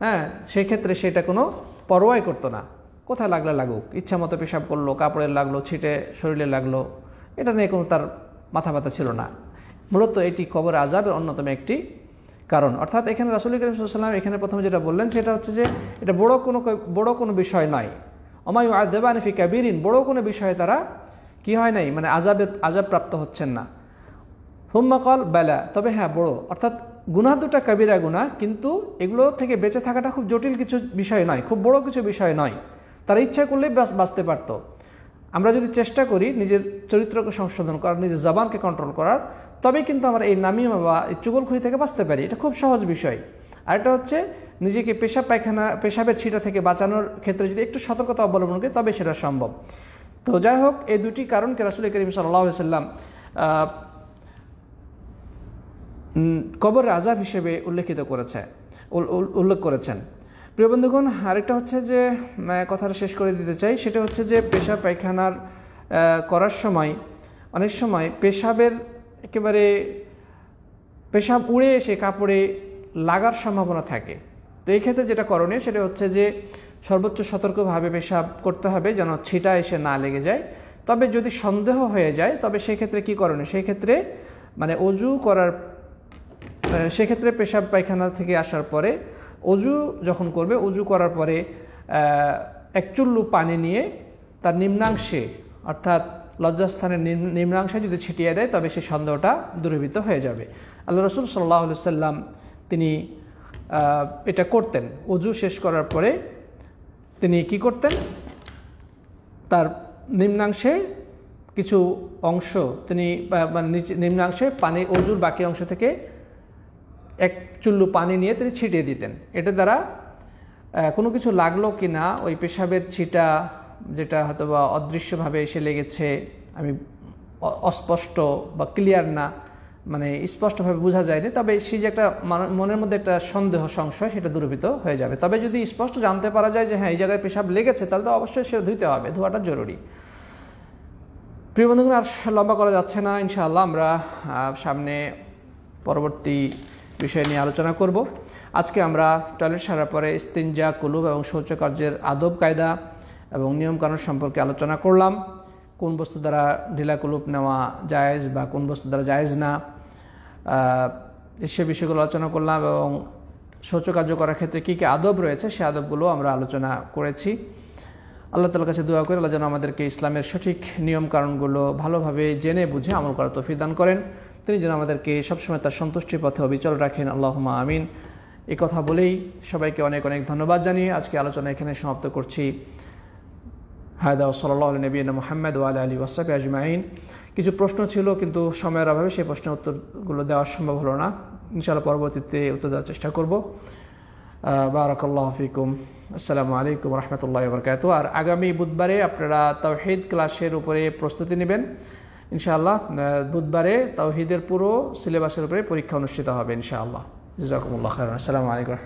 হ্যাঁ, সেক্ষেত্রে সেটা কোনো পরোয়াই করতো না, কোথায় লাগলে লাগুক, ইচ্ছা মতো পেশাব করলো, কাপড়ে লাগলো, ছিটে শরীরে লাগলো, এটা নিয়ে কোনো তার মাথা ব্যথা ছিল না। মূলত এটি কবর আযাবের অন্যতম একটি কারণ। অর্থাৎ এখানে রাসূল করিম সাল্লাল্লাহু আলাইহি ওয়াসাল্লাম এখানে প্রথমে যেটা বললেন সেটা হচ্ছে যে এটা বড় কোনো বিষয় নয়। ওমা ইউআযযাবানি ফি কাবীরিন, বড় কোনো বিষয়ে তারা কি হয় নাই, মানে আযাব প্রাপ্ত হচ্ছেন না। সুম্মা ক্বাল বালা, তবে হ্যাঁ বড়, অর্থাৎ গুনাহ দুটা কবিরা গুনাহ, কিন্তু এগুলো থেকে বেঁচে থাকাটা খুব জটিল কিছু বিষয় নয়, খুব বড় কিছু বিষয় নয়, তারা ইচ্ছা করলেই বাঁচতে পারত। আমরা যদি চেষ্টা করি নিজের চরিত্রকে সংশোধন করার, নিজের জবানকে কন্ট্রোল করার, তবেই কিন্তু আমরা এই নামিমা বা এই চুগলখড়ি থেকে বাঁচতে পারি। এটা খুব সহজ বিষয়। আরেকটা হচ্ছে নিজেকে পেশাবের ছিটা থেকে বাঁচানোর ক্ষেত্রে যদি একটু সতর্কতা অবলম্বন করি তবে সেটা সম্ভব। তো যাই হোক, এই দুটি কারণকে রাসূল করিম সাল্লাল্লাহু আলাইহি ওয়াসাল্লাম কবরের আযাব হিসেবে উল্লেখ করেছেন। প্রিয় বন্ধুগণ, আরেকটা হচ্ছে যে কথাটা শেষ করে দিতে চাই, সেটা হচ্ছে যে পেশাব পায়খানার করার সময় অনেক সময় পেশাবের একেবারে পেশাব উড়ে এসে কাপড়ে লাগার সম্ভাবনা থাকে। তো এই ক্ষেত্রে যেটা করণীয় সেটা হচ্ছে যে সর্বোচ্চ সতর্কভাবে পেশাব করতে হবে যেন ছিটা এসে না লেগে যায়। তবে যদি সন্দেহ হয়ে যায় তবে সেক্ষেত্রে কি করণীয়, সেক্ষেত্রে মানে সেক্ষেত্রে পেশাব পায়খানা থেকে আসার পরে অজু যখন করবে, অজু করার পরে এক চুল্লু পানি নিয়ে তার নিম্নাংশে অর্থাৎ লজ্জাস্থানের নিম্নাংশে যদি ছিটিয়ে দেয় তবে সেই সন্দেহটা দূরীভূত হয়ে যাবে। আল্লাহ রাসূল সাল্লাল্লাহু আলাইহি ওয়াসাল্লাম তিনি এটা করতেন। অজু শেষ করার পরে তিনি কি করতেন, তার নিম্নাংশে কিছু অংশ তিনি নিম্নাংশে পানি, অজুর বাকি অংশ থেকে এক চুল্লু পানি নিয়ে তিনি ছিটিয়ে দিতেন। এটা দ্বারা কোনো কিছু লাগলো কি না, ওই পেশাবের ছিটা যেটা হয়তো বা অদৃশ্যভাবে এসে লেগেছে, আমি অস্পষ্ট বা ক্লিয়ার না, মানে স্পষ্টভাবে বোঝা যায়নি, তবে সেই যে একটা মনের মধ্যে একটা সন্দেহ সংশয় সেটা দূরীভূত হয়ে যাবে। তবে যদি স্পষ্ট জানতে পারা যায় যে হ্যাঁ এই জায়গায় পেশাব লেগেছে তাহলে তো অবশ্যই সেটা ধুইতে হবে, ধোয়াটা জরুরি। প্রিয় বন্ধুগণ, আর লম্বা করা যাচ্ছে না, ইনশাআল্লাহ আমরা সামনে পরবর্তী বিষয় নিয়ে আলোচনা করব। আজকে আমরা টয়লেট সারার পরে ইস্তিনজা, কুলুব এবং শৌচকার্যের আদব কায়দা এবং নিয়মকানুন সম্পর্কে আলোচনা করলাম। কোন বস্তু দ্বারা ঢিলা কুলুপ নেওয়া জায়েজ বা কোন বস্তু দ্বারা জায়েজ না, সে বিষয়গুলো আলোচনা করলাম এবং শৌচকার্য করার ক্ষেত্রে কী কী আদব রয়েছে সে আদবগুলো আমরা আলোচনা করেছি। আল্লাহ তাআলার কাছে দোয়া করে আল্লাহ যেন আমাদেরকে ইসলামের সঠিক নিয়ম কারণগুলো ভালোভাবে জেনে বুঝে আমল করার তৌফিক দান করেন। তিনি যেন আমাদেরকে সবসময় তার সন্তুষ্টির পথে অবিচল রাখেন। আল্লাহুম্মা আমিন। এই কথা বলেই সবাইকে অনেক অনেক ধন্যবাদ জানিয়ে আজকে আলোচনা এখানে সমাপ্ত করছি। হাদা সাল্লাল্লাহু আলা নবিয়িনা মুহাম্মদ ওয়া আলা আলিহি ওয়া সাহবিহি আজমাইন। কিছু প্রশ্ন ছিল কিন্তু সময়ের অভাবে সেই প্রশ্নের উত্তরগুলো দেওয়া সম্ভব হলো না। ইনশাআল্লাহ পরবর্তীতে উত্তর দেওয়ার চেষ্টা করব। বারাকাল্লাহু ফিকুম। আসসালামু আলাইকুম ওয়া রাহমাতুল্লাহি ওয়া বারাকাতুহু। আর আগামী বুধবারে আপনারা তাওহীদ ক্লাসের উপরে প্রস্তুতি নেবেন ইনশাআল্লাহ। বুধবারে তাওহীদের পুরো সিলেবাসের উপরে পরীক্ষা অনুষ্ঠিত হবে ইনশাআল্লাহ। জাযাকুমুল্লাহু খাইরান। আসসালামু আলাইকুম।